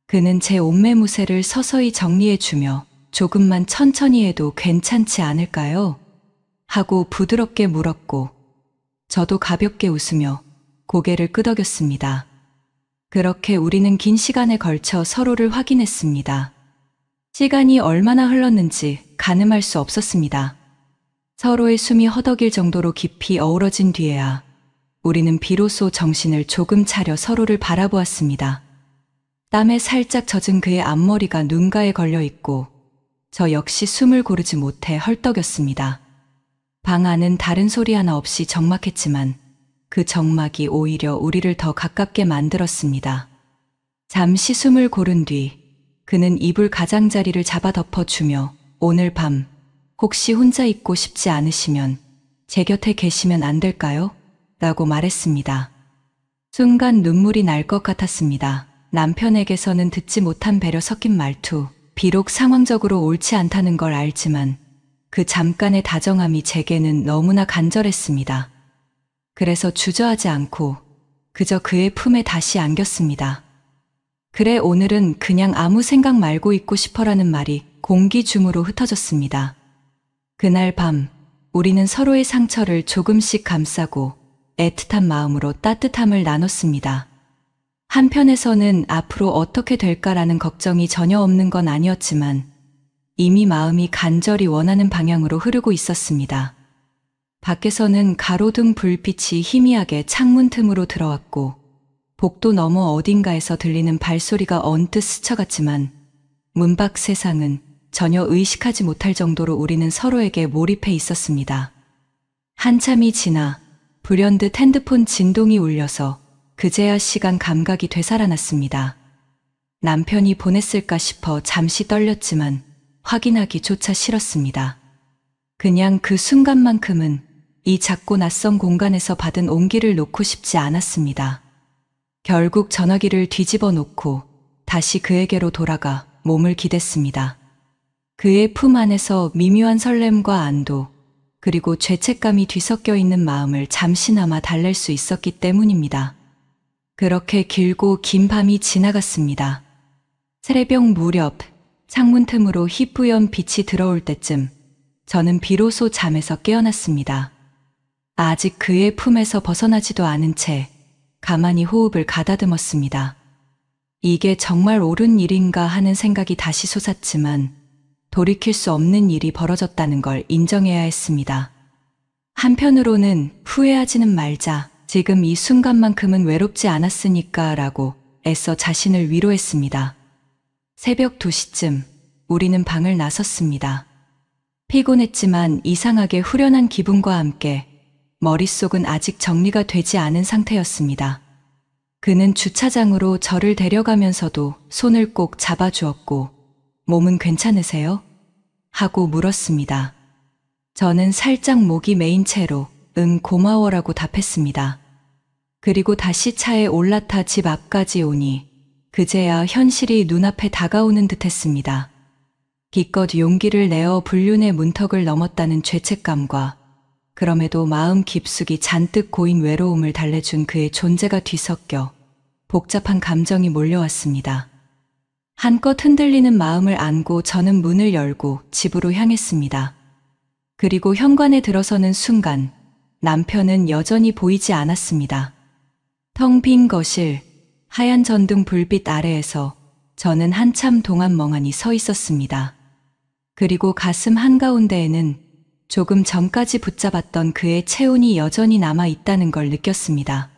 그는 제 옷매무새를 서서히 정리해주며 조금만 천천히 해도 괜찮지 않을까요? 하고 부드럽게 물었고 저도 가볍게 웃으며 고개를 끄덕였습니다. 그렇게 우리는 긴 시간에 걸쳐 서로를 확인했습니다. 시간이 얼마나 흘렀는지 가늠할 수 없었습니다. 서로의 숨이 허덕일 정도로 깊이 어우러진 뒤에야 우리는 비로소 정신을 조금 차려 서로를 바라보았습니다. 땀에 살짝 젖은 그의 앞머리가 눈가에 걸려 있고 저 역시 숨을 고르지 못해 헐떡였습니다. 방 안은 다른 소리 하나 없이 적막했지만 그 적막이 오히려 우리를 더 가깝게 만들었습니다. 잠시 숨을 고른 뒤 그는 이불 가장자리를 잡아 덮어주며 오늘 밤 혹시 혼자 있고 싶지 않으시면 제 곁에 계시면 안 될까요? 라고 말했습니다. 순간 눈물이 날 것 같았습니다. 남편에게서는 듣지 못한 배려 섞인 말투, 비록 상황적으로 옳지 않다는 걸 알지만 그 잠깐의 다정함이 제게는 너무나 간절했습니다. 그래서 주저하지 않고 그저 그의 품에 다시 안겼습니다. 그래 오늘은 그냥 아무 생각 말고 있고 싶어라는 말이 공기중으로 흩어졌습니다. 그날 밤 우리는 서로의 상처를 조금씩 감싸고 애틋한 마음으로 따뜻함을 나눴습니다. 한편에서는 앞으로 어떻게 될까라는 걱정이 전혀 없는 건 아니었지만 이미 마음이 간절히 원하는 방향으로 흐르고 있었습니다. 밖에서는 가로등 불빛이 희미하게 창문 틈으로 들어왔고 복도 너머 어딘가에서 들리는 발소리가 언뜻 스쳐갔지만 문 밖 세상은 전혀 의식하지 못할 정도로 우리는 서로에게 몰입해 있었습니다. 한참이 지나 불현듯 핸드폰 진동이 울려서 그제야 시간 감각이 되살아났습니다. 남편이 보냈을까 싶어 잠시 떨렸지만 확인하기조차 싫었습니다. 그냥 그 순간만큼은 이 작고 낯선 공간에서 받은 온기를 놓고 싶지 않았습니다. 결국 전화기를 뒤집어 놓고 다시 그에게로 돌아가 몸을 기댔습니다. 그의 품 안에서 미묘한 설렘과 안도 그리고 죄책감이 뒤섞여 있는 마음을 잠시나마 달랠 수 있었기 때문입니다. 그렇게 길고 긴 밤이 지나갔습니다. 새벽 무렵 창문 틈으로 희뿌연 빛이 들어올 때쯤 저는 비로소 잠에서 깨어났습니다. 아직 그의 품에서 벗어나지도 않은 채 가만히 호흡을 가다듬었습니다. 이게 정말 옳은 일인가 하는 생각이 다시 솟았지만 돌이킬 수 없는 일이 벌어졌다는 걸 인정해야 했습니다. 한편으로는 후회하지는 말자, 지금 이 순간만큼은 외롭지 않았으니까 라고 애써 자신을 위로했습니다. 새벽 2시쯤 우리는 방을 나섰습니다. 피곤했지만 이상하게 후련한 기분과 함께 머릿속은 아직 정리가 되지 않은 상태였습니다. 그는 주차장으로 저를 데려가면서도 손을 꼭 잡아주었고 몸은 괜찮으세요? 하고 물었습니다. 저는 살짝 목이 메인 채로 응 고마워라고 답했습니다. 그리고 다시 차에 올라타 집 앞까지 오니 그제야 현실이 눈앞에 다가오는 듯했습니다. 기껏 용기를 내어 불륜의 문턱을 넘었다는 죄책감과 그럼에도 마음 깊숙이 잔뜩 고인 외로움을 달래준 그의 존재가 뒤섞여 복잡한 감정이 몰려왔습니다. 한껏 흔들리는 마음을 안고 저는 문을 열고 집으로 향했습니다. 그리고 현관에 들어서는 순간 남편은 여전히 보이지 않았습니다. 텅 빈 거실, 하얀 전등 불빛 아래에서 저는 한참 동안 멍하니 서 있었습니다. 그리고 가슴 한가운데에는 조금 전까지 붙잡았던 그의 체온이 여전히 남아 있다는 걸 느꼈습니다.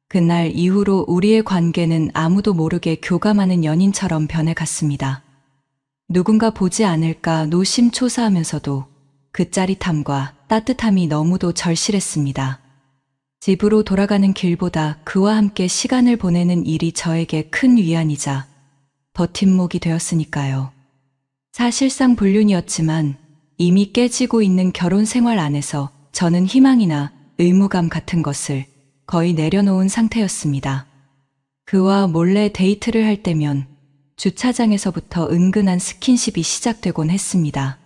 그날 이후로 우리의 관계는 아무도 모르게 교감하는 연인처럼 변해갔습니다. 누군가 보지 않을까 노심초사하면서도 그 짜릿함과 따뜻함이 너무도 절실했습니다. 집으로 돌아가는 길보다 그와 함께 시간을 보내는 일이 저에게 큰 위안이자 버팀목이 되었으니까요. 사실상 불륜이었지만 이미 깨지고 있는 결혼 생활 안에서 저는 희망이나 의무감 같은 것을 거의 내려놓은 상태였습니다. 그와 몰래 데이트를 할 때면 주차장에서부터 은근한 스킨십이 시작되곤 했습니다.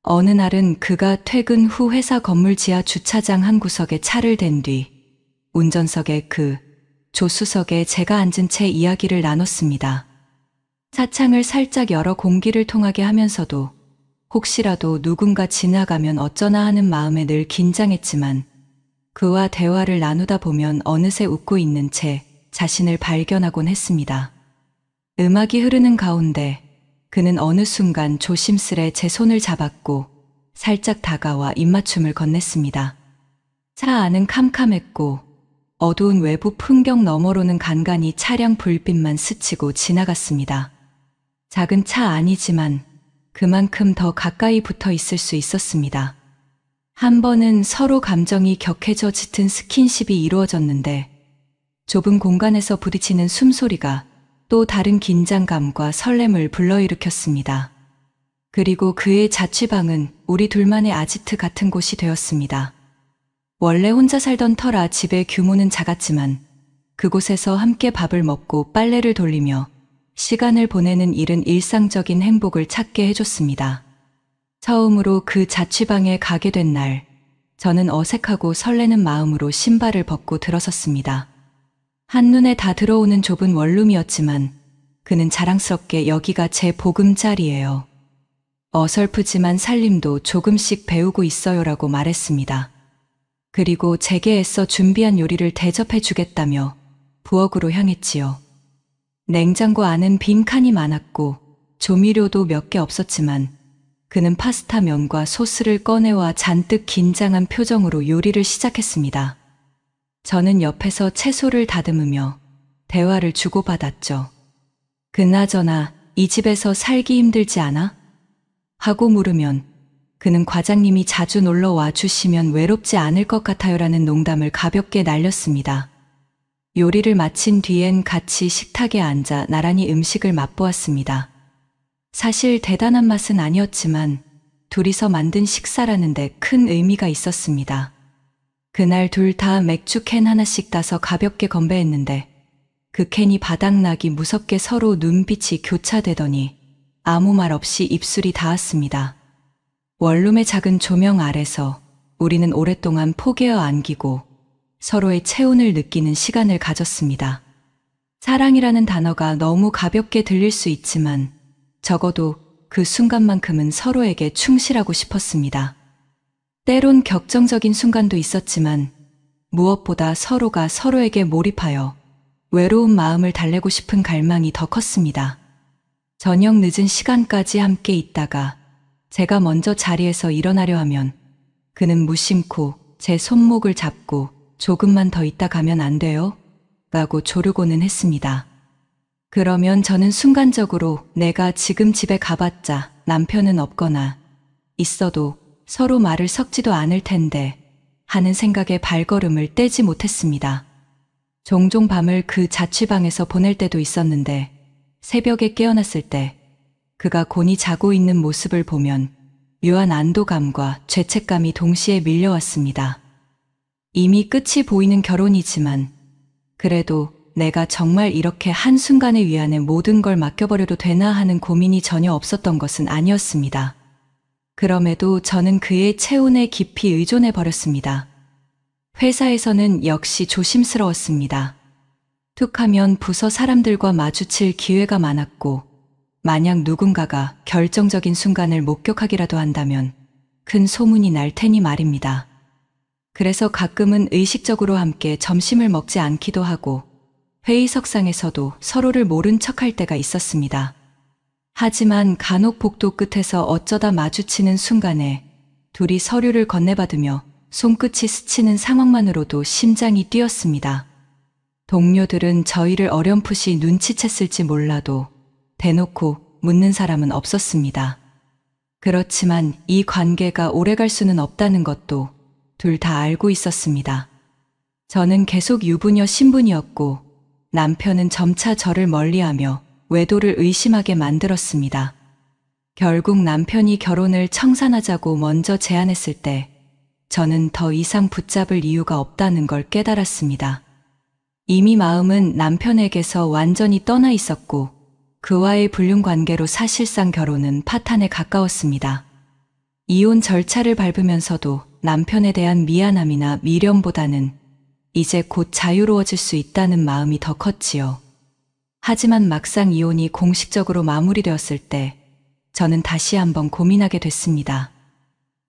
어느 날은 그가 퇴근 후 회사 건물 지하 주차장 한 구석에 차를 댄 뒤 운전석에 조수석에 제가 앉은 채 이야기를 나눴습니다. 차창을 살짝 열어 공기를 통하게 하면서도 혹시라도 누군가 지나가면 어쩌나 하는 마음에 늘 긴장했지만 그와 대화를 나누다 보면 어느새 웃고 있는 채 자신을 발견하곤 했습니다. 음악이 흐르는 가운데 그는 어느 순간 조심스레 제 손을 잡았고 살짝 다가와 입맞춤을 건넸습니다. 차 안은 캄캄했고 어두운 외부 풍경 너머로는 간간히 차량 불빛만 스치고 지나갔습니다. 작은 차 안이지만 그만큼 더 가까이 붙어 있을 수 있었습니다. 한 번은 서로 감정이 격해져 짙은 스킨십이 이루어졌는데 좁은 공간에서 부딪히는 숨소리가 또 다른 긴장감과 설렘을 불러일으켰습니다. 그리고 그의 자취방은 우리 둘만의 아지트 같은 곳이 되었습니다. 원래 혼자 살던 터라 집의 규모는 작았지만 그곳에서 함께 밥을 먹고 빨래를 돌리며 시간을 보내는 일은 일상적인 행복을 찾게 해줬습니다. 처음으로 그 자취방에 가게 된 날, 저는 어색하고 설레는 마음으로 신발을 벗고 들어섰습니다. 한눈에 다 들어오는 좁은 원룸이었지만 그는 자랑스럽게 여기가 제 보금자리예요. 어설프지만 살림도 조금씩 배우고 있어요라고 말했습니다. 그리고 제게 애써 준비한 요리를 대접해 주겠다며 부엌으로 향했지요. 냉장고 안은 빈 칸이 많았고 조미료도 몇 개 없었지만 그는 파스타 면과 소스를 꺼내와 잔뜩 긴장한 표정으로 요리를 시작했습니다. 저는 옆에서 채소를 다듬으며 대화를 주고받았죠. 그나저나 이 집에서 살기 힘들지 않아? 하고 물으면 그는 과장님이 자주 놀러 와 주시면 외롭지 않을 것 같아요라는 농담을 가볍게 날렸습니다. 요리를 마친 뒤엔 같이 식탁에 앉아 나란히 음식을 맛보았습니다. 사실 대단한 맛은 아니었지만 둘이서 만든 식사라는 데 큰 의미가 있었습니다. 그날 둘 다 맥주 캔 하나씩 따서 가볍게 건배했는데 그 캔이 바닥나기 무섭게 서로 눈빛이 교차되더니 아무 말 없이 입술이 닿았습니다. 원룸의 작은 조명 아래서 우리는 오랫동안 포개어 안기고 서로의 체온을 느끼는 시간을 가졌습니다. 사랑이라는 단어가 너무 가볍게 들릴 수 있지만 적어도 그 순간만큼은 서로에게 충실하고 싶었습니다. 때론 격정적인 순간도 있었지만 무엇보다 서로가 서로에게 몰입하여 외로운 마음을 달래고 싶은 갈망이 더 컸습니다. 저녁 늦은 시간까지 함께 있다가 제가 먼저 자리에서 일어나려 하면 그는 무심코 제 손목을 잡고 조금만 더 있다 가면 안 돼요? 라고 조르고는 했습니다. 그러면 저는 순간적으로 내가 지금 집에 가봤자 남편은 없거나 있어도 서로 말을 섞지도 않을 텐데 하는 생각에 발걸음을 떼지 못했습니다. 종종 밤을 그 자취방에서 보낼 때도 있었는데 새벽에 깨어났을 때 그가 곤히 자고 있는 모습을 보면 묘한 안도감과 죄책감이 동시에 밀려왔습니다. 이미 끝이 보이는 결혼이지만 그래도 내가 정말 이렇게 한순간의 위안에 모든 걸 맡겨버려도 되나 하는 고민이 전혀 없었던 것은 아니었습니다. 그럼에도 저는 그의 체온에 깊이 의존해버렸습니다. 회사에서는 역시 조심스러웠습니다. 툭하면 부서 사람들과 마주칠 기회가 많았고 만약 누군가가 결정적인 순간을 목격하기라도 한다면 큰 소문이 날 테니 말입니다. 그래서 가끔은 의식적으로 함께 점심을 먹지 않기도 하고 회의석상에서도 서로를 모른 척할 때가 있었습니다. 하지만 간혹 복도 끝에서 어쩌다 마주치는 순간에 둘이 서류를 건네받으며 손끝이 스치는 상황만으로도 심장이 뛰었습니다. 동료들은 저희를 어렴풋이 눈치챘을지 몰라도 대놓고 묻는 사람은 없었습니다. 그렇지만 이 관계가 오래갈 수는 없다는 것도 둘 다 알고 있었습니다. 저는 계속 유부녀 신분이었고 남편은 점차 저를 멀리하며 외도를 의심하게 만들었습니다. 결국 남편이 결혼을 청산하자고 먼저 제안했을 때 저는 더 이상 붙잡을 이유가 없다는 걸 깨달았습니다. 이미 마음은 남편에게서 완전히 떠나 있었고 그와의 불륜 관계로 사실상 결혼은 파탄에 가까웠습니다. 이혼 절차를 밟으면서도 남편에 대한 미안함이나 미련보다는 이제 곧 자유로워질 수 있다는 마음이 더 컸지요. 하지만 막상 이혼이 공식적으로 마무리되었을 때 저는 다시 한번 고민하게 됐습니다.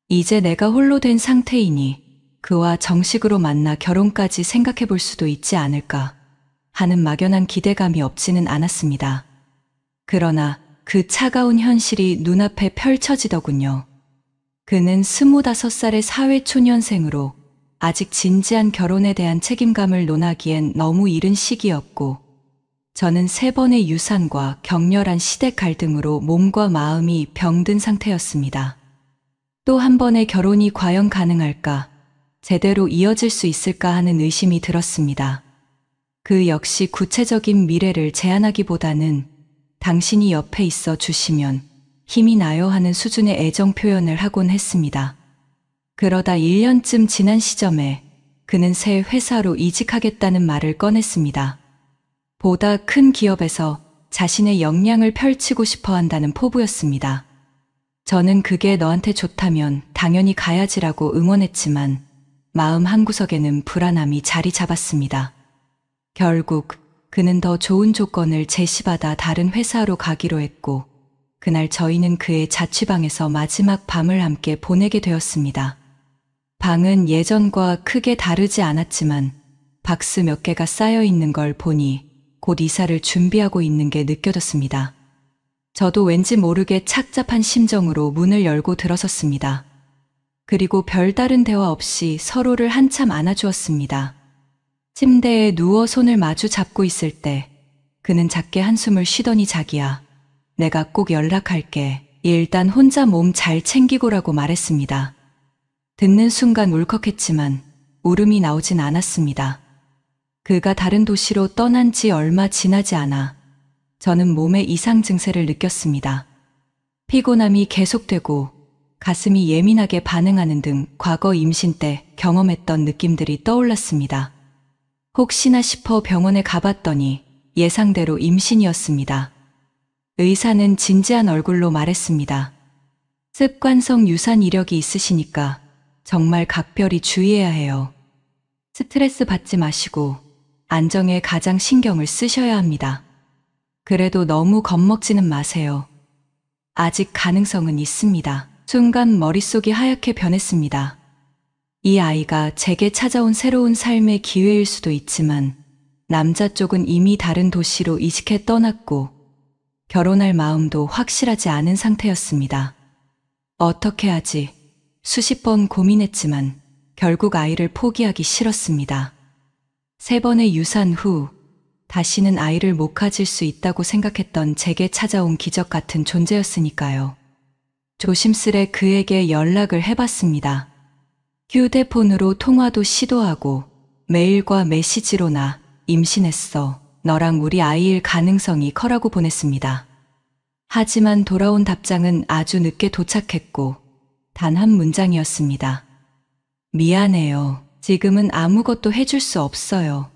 이제 내가 홀로 된 상태이니 그와 정식으로 만나 결혼까지 생각해 볼 수도 있지 않을까 하는 막연한 기대감이 없지는 않았습니다. 그러나 그 차가운 현실이 눈앞에 펼쳐지더군요. 그는 25살의 사회초년생으로 아직 진지한 결혼에 대한 책임감을 논하기엔 너무 이른 시기였고, 저는 3번의 유산과 격렬한 시댁 갈등으로 몸과 마음이 병든 상태였습니다. 또 한 번의 결혼이 과연 가능할까, 제대로 이어질 수 있을까 하는 의심이 들었습니다. 그 역시 구체적인 미래를 제안하기보다는 당신이 옆에 있어 주시면 힘이 나요 하는 수준의 애정 표현을 하곤 했습니다. 그러다 1년쯤 지난 시점에 그는 새 회사로 이직하겠다는 말을 꺼냈습니다. 보다 큰 기업에서 자신의 역량을 펼치고 싶어 한다는 포부였습니다. 저는 그게 너한테 좋다면 당연히 가야지라고 응원했지만 마음 한구석에는 불안함이 자리 잡았습니다. 결국 그는 더 좋은 조건을 제시받아 다른 회사로 가기로 했고, 그날 저희는 그의 자취방에서 마지막 밤을 함께 보내게 되었습니다. 방은 예전과 크게 다르지 않았지만 박스 몇 개가 쌓여 있는 걸 보니 곧 이사를 준비하고 있는 게 느껴졌습니다. 저도 왠지 모르게 착잡한 심정으로 문을 열고 들어섰습니다. 그리고 별다른 대화 없이 서로를 한참 안아주었습니다. 침대에 누워 손을 마주 잡고 있을 때 그는 작게 한숨을 쉬더니 자기야, 내가 꼭 연락할게. 일단 혼자 몸 잘 챙기고라고 말했습니다. 듣는 순간 울컥했지만 울음이 나오진 않았습니다. 그가 다른 도시로 떠난 지 얼마 지나지 않아 저는 몸에 이상 증세를 느꼈습니다. 피곤함이 계속되고 가슴이 예민하게 반응하는 등 과거 임신 때 경험했던 느낌들이 떠올랐습니다. 혹시나 싶어 병원에 가봤더니 예상대로 임신이었습니다. 의사는 진지한 얼굴로 말했습니다. 습관성 유산 이력이 있으시니까 정말 각별히 주의해야 해요. 스트레스 받지 마시고 안정에 가장 신경을 쓰셔야 합니다. 그래도 너무 겁먹지는 마세요. 아직 가능성은 있습니다. 순간 머릿속이 하얗게 변했습니다. 이 아이가 제게 찾아온 새로운 삶의 기회일 수도 있지만 남자 쪽은 이미 다른 도시로 이직해 떠났고 결혼할 마음도 확실하지 않은 상태였습니다. 어떻게 하지? 수십 번 고민했지만 결국 아이를 포기하기 싫었습니다. 3번의 유산 후 다시는 아이를 못 가질 수 있다고 생각했던 제게 찾아온 기적 같은 존재였으니까요. 조심스레 그에게 연락을 해봤습니다. 휴대폰으로 통화도 시도하고 메일과 메시지로나 임신했어. 너랑 우리 아이일 가능성이 커라고 보냈습니다. 하지만 돌아온 답장은 아주 늦게 도착했고 단 한 문장이었습니다. 미안해요. 지금은 아무것도 해줄 수 없어요.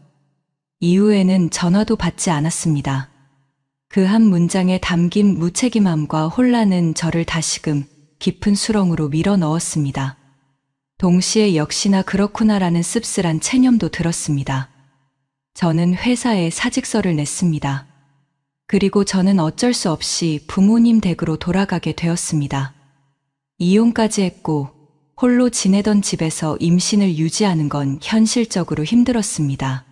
이후에는 전화도 받지 않았습니다. 그 한 문장에 담긴 무책임함과 혼란은 저를 다시금 깊은 수렁으로 밀어 넣었습니다. 동시에 역시나 그렇구나라는 씁쓸한 체념도 들었습니다. 저는 회사에 사직서를 냈습니다. 그리고 저는 어쩔 수 없이 부모님 댁으로 돌아가게 되었습니다. 이혼까지 했고 홀로 지내던 집에서 임신을 유지하는 건 현실적으로 힘들었습니다.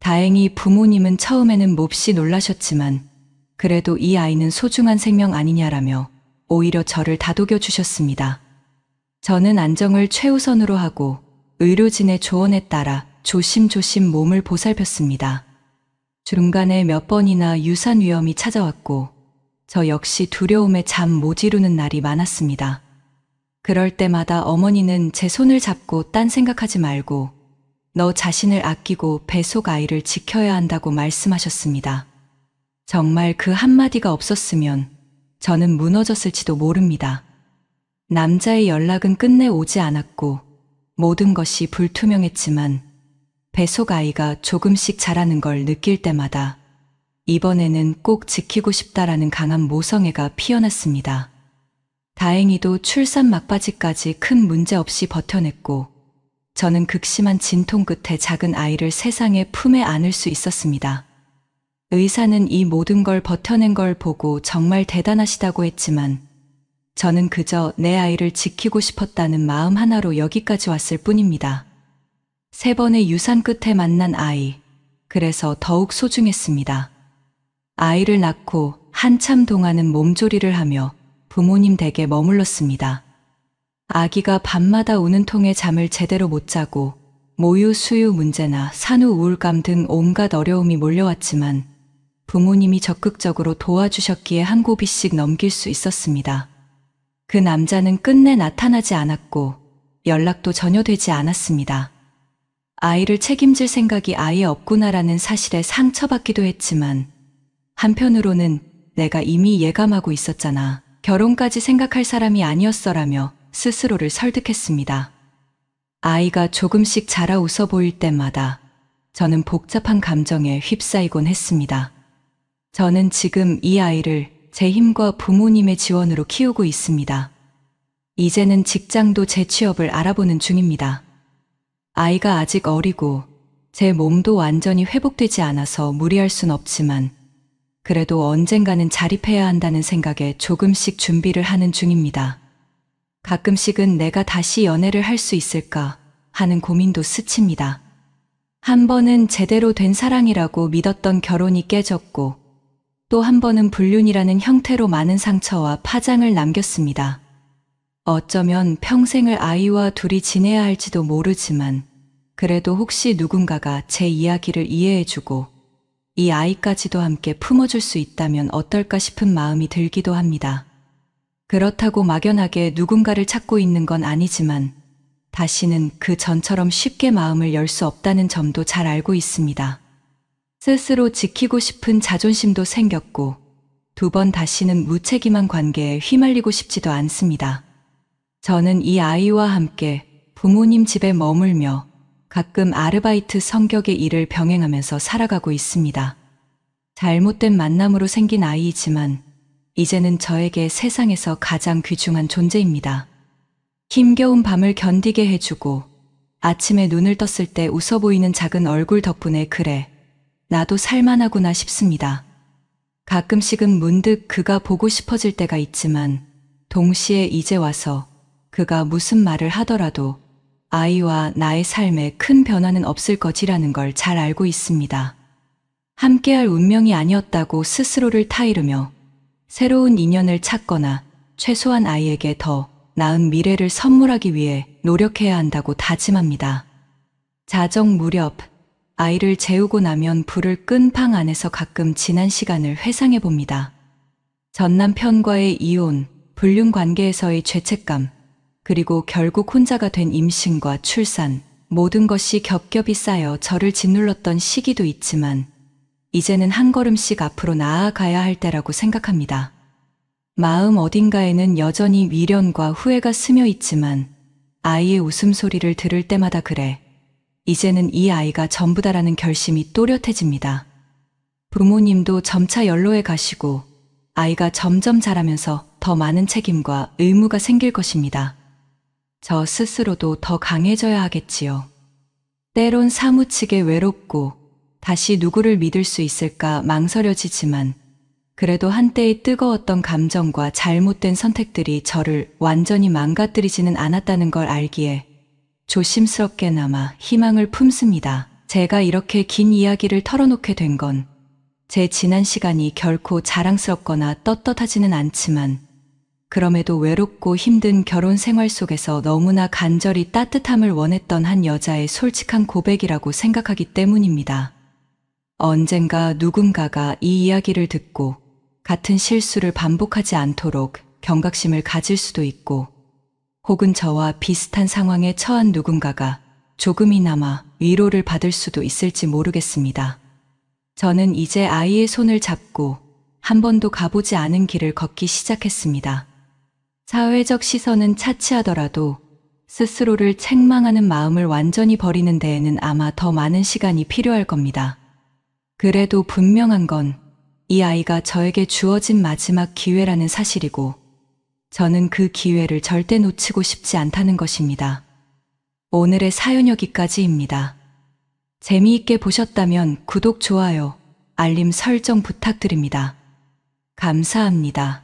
다행히 부모님은 처음에는 몹시 놀라셨지만 그래도 이 아이는 소중한 생명 아니냐라며 오히려 저를 다독여 주셨습니다. 저는 안정을 최우선으로 하고 의료진의 조언에 따라 조심조심 몸을 보살폈습니다. 중간에 몇 번이나 유산 위험이 찾아왔고 저 역시 두려움에 잠 못 이루는 날이 많았습니다. 그럴 때마다 어머니는 제 손을 잡고 딴 생각하지 말고 너 자신을 아끼고 뱃속 아이를 지켜야 한다고 말씀하셨습니다. 정말 그 한마디가 없었으면 저는 무너졌을지도 모릅니다. 남자의 연락은 끝내 오지 않았고 모든 것이 불투명했지만 뱃속 아이가 조금씩 자라는 걸 느낄 때마다 이번에는 꼭 지키고 싶다라는 강한 모성애가 피어났습니다. 다행히도 출산 막바지까지 큰 문제 없이 버텨냈고 저는 극심한 진통 끝에 작은 아이를 세상에 품에 안을 수 있었습니다. 의사는 이 모든 걸 버텨낸 걸 보고 정말 대단하시다고 했지만 저는 그저 내 아이를 지키고 싶었다는 마음 하나로 여기까지 왔을 뿐입니다. 3번의 유산 끝에 만난 아이, 그래서 더욱 소중했습니다. 아이를 낳고 한참 동안은 몸조리를 하며 부모님 댁에 머물렀습니다. 아기가 밤마다 우는 통에 잠을 제대로 못 자고 모유 수유 문제나 산후 우울감 등 온갖 어려움이 몰려왔지만 부모님이 적극적으로 도와주셨기에 한 고비씩 넘길 수 있었습니다. 그 남자는 끝내 나타나지 않았고 연락도 전혀 되지 않았습니다. 아이를 책임질 생각이 아예 없구나라는 사실에 상처받기도 했지만 한편으로는 내가 이미 예감하고 있었잖아. 결혼까지 생각할 사람이 아니었어라며 스스로를 설득했습니다. 아이가 조금씩 자라 웃어 보일 때마다 저는 복잡한 감정에 휩싸이곤 했습니다. 저는 지금 이 아이를 제 힘과 부모님의 지원으로 키우고 있습니다. 이제는 직장도 재취업을 알아보는 중입니다. 아이가 아직 어리고 제 몸도 완전히 회복되지 않아서 무리할 순 없지만 그래도 언젠가는 자립해야 한다는 생각에 조금씩 준비를 하는 중입니다. 가끔씩은 내가 다시 연애를 할 수 있을까 하는 고민도 스칩니다. 한 번은 제대로 된 사랑이라고 믿었던 결혼이 깨졌고 또 한 번은 불륜이라는 형태로 많은 상처와 파장을 남겼습니다. 어쩌면 평생을 아이와 둘이 지내야 할지도 모르지만 그래도 혹시 누군가가 제 이야기를 이해해주고 이 아이까지도 함께 품어줄 수 있다면 어떨까 싶은 마음이 들기도 합니다. 그렇다고 막연하게 누군가를 찾고 있는 건 아니지만 다시는 그 전처럼 쉽게 마음을 열 수 없다는 점도 잘 알고 있습니다. 스스로 지키고 싶은 자존심도 생겼고 2번 다시는 무책임한 관계에 휘말리고 싶지도 않습니다. 저는 이 아이와 함께 부모님 집에 머물며 가끔 아르바이트 성격의 일을 병행하면서 살아가고 있습니다. 잘못된 만남으로 생긴 아이이지만 이제는 저에게 세상에서 가장 귀중한 존재입니다. 힘겨운 밤을 견디게 해주고 아침에 눈을 떴을 때 웃어 보이는 작은 얼굴 덕분에 그래, 나도 살만하구나 싶습니다. 가끔씩은 문득 그가 보고 싶어질 때가 있지만 동시에 이제 와서 그가 무슨 말을 하더라도 아이와 나의 삶에 큰 변화는 없을 것이라는 걸 잘 알고 있습니다. 함께할 운명이 아니었다고 스스로를 타이르며 새로운 인연을 찾거나 최소한 아이에게 더 나은 미래를 선물하기 위해 노력해야 한다고 다짐합니다. 자정 무렵 아이를 재우고 나면 불을 끈 방 안에서 가끔 지난 시간을 회상해 봅니다. 전 남편과의 이혼, 불륜 관계에서의 죄책감, 그리고 결국 혼자가 된 임신과 출산, 모든 것이 겹겹이 쌓여 저를 짓눌렀던 시기도 있지만 이제는 한 걸음씩 앞으로 나아가야 할 때라고 생각합니다. 마음 어딘가에는 여전히 미련과 후회가 스며 있지만 아이의 웃음소리를 들을 때마다 그래, 이제는 이 아이가 전부다라는 결심이 또렷해집니다. 부모님도 점차 연로해 가시고 아이가 점점 자라면서 더 많은 책임과 의무가 생길 것입니다. 저 스스로도 더 강해져야 하겠지요. 때론 사무치게 외롭고 다시 누구를 믿을 수 있을까 망설여지지만 그래도 한때의 뜨거웠던 감정과 잘못된 선택들이 저를 완전히 망가뜨리지는 않았다는 걸 알기에 조심스럽게나마 희망을 품습니다. 제가 이렇게 긴 이야기를 털어놓게 된 건 제 지난 시간이 결코 자랑스럽거나 떳떳하지는 않지만 그럼에도 외롭고 힘든 결혼 생활 속에서 너무나 간절히 따뜻함을 원했던 한 여자의 솔직한 고백이라고 생각하기 때문입니다. 언젠가 누군가가 이 이야기를 듣고 같은 실수를 반복하지 않도록 경각심을 가질 수도 있고 혹은 저와 비슷한 상황에 처한 누군가가 조금이나마 위로를 받을 수도 있을지 모르겠습니다. 저는 이제 아이의 손을 잡고 한 번도 가보지 않은 길을 걷기 시작했습니다. 사회적 시선은 차치하더라도 스스로를 책망하는 마음을 완전히 버리는 데에는 아마 더 많은 시간이 필요할 겁니다. 그래도 분명한 건 이 아이가 저에게 주어진 마지막 기회라는 사실이고 저는 그 기회를 절대 놓치고 싶지 않다는 것입니다. 오늘의 사연 여기까지입니다. 재미있게 보셨다면 구독, 좋아요, 알림 설정 부탁드립니다. 감사합니다.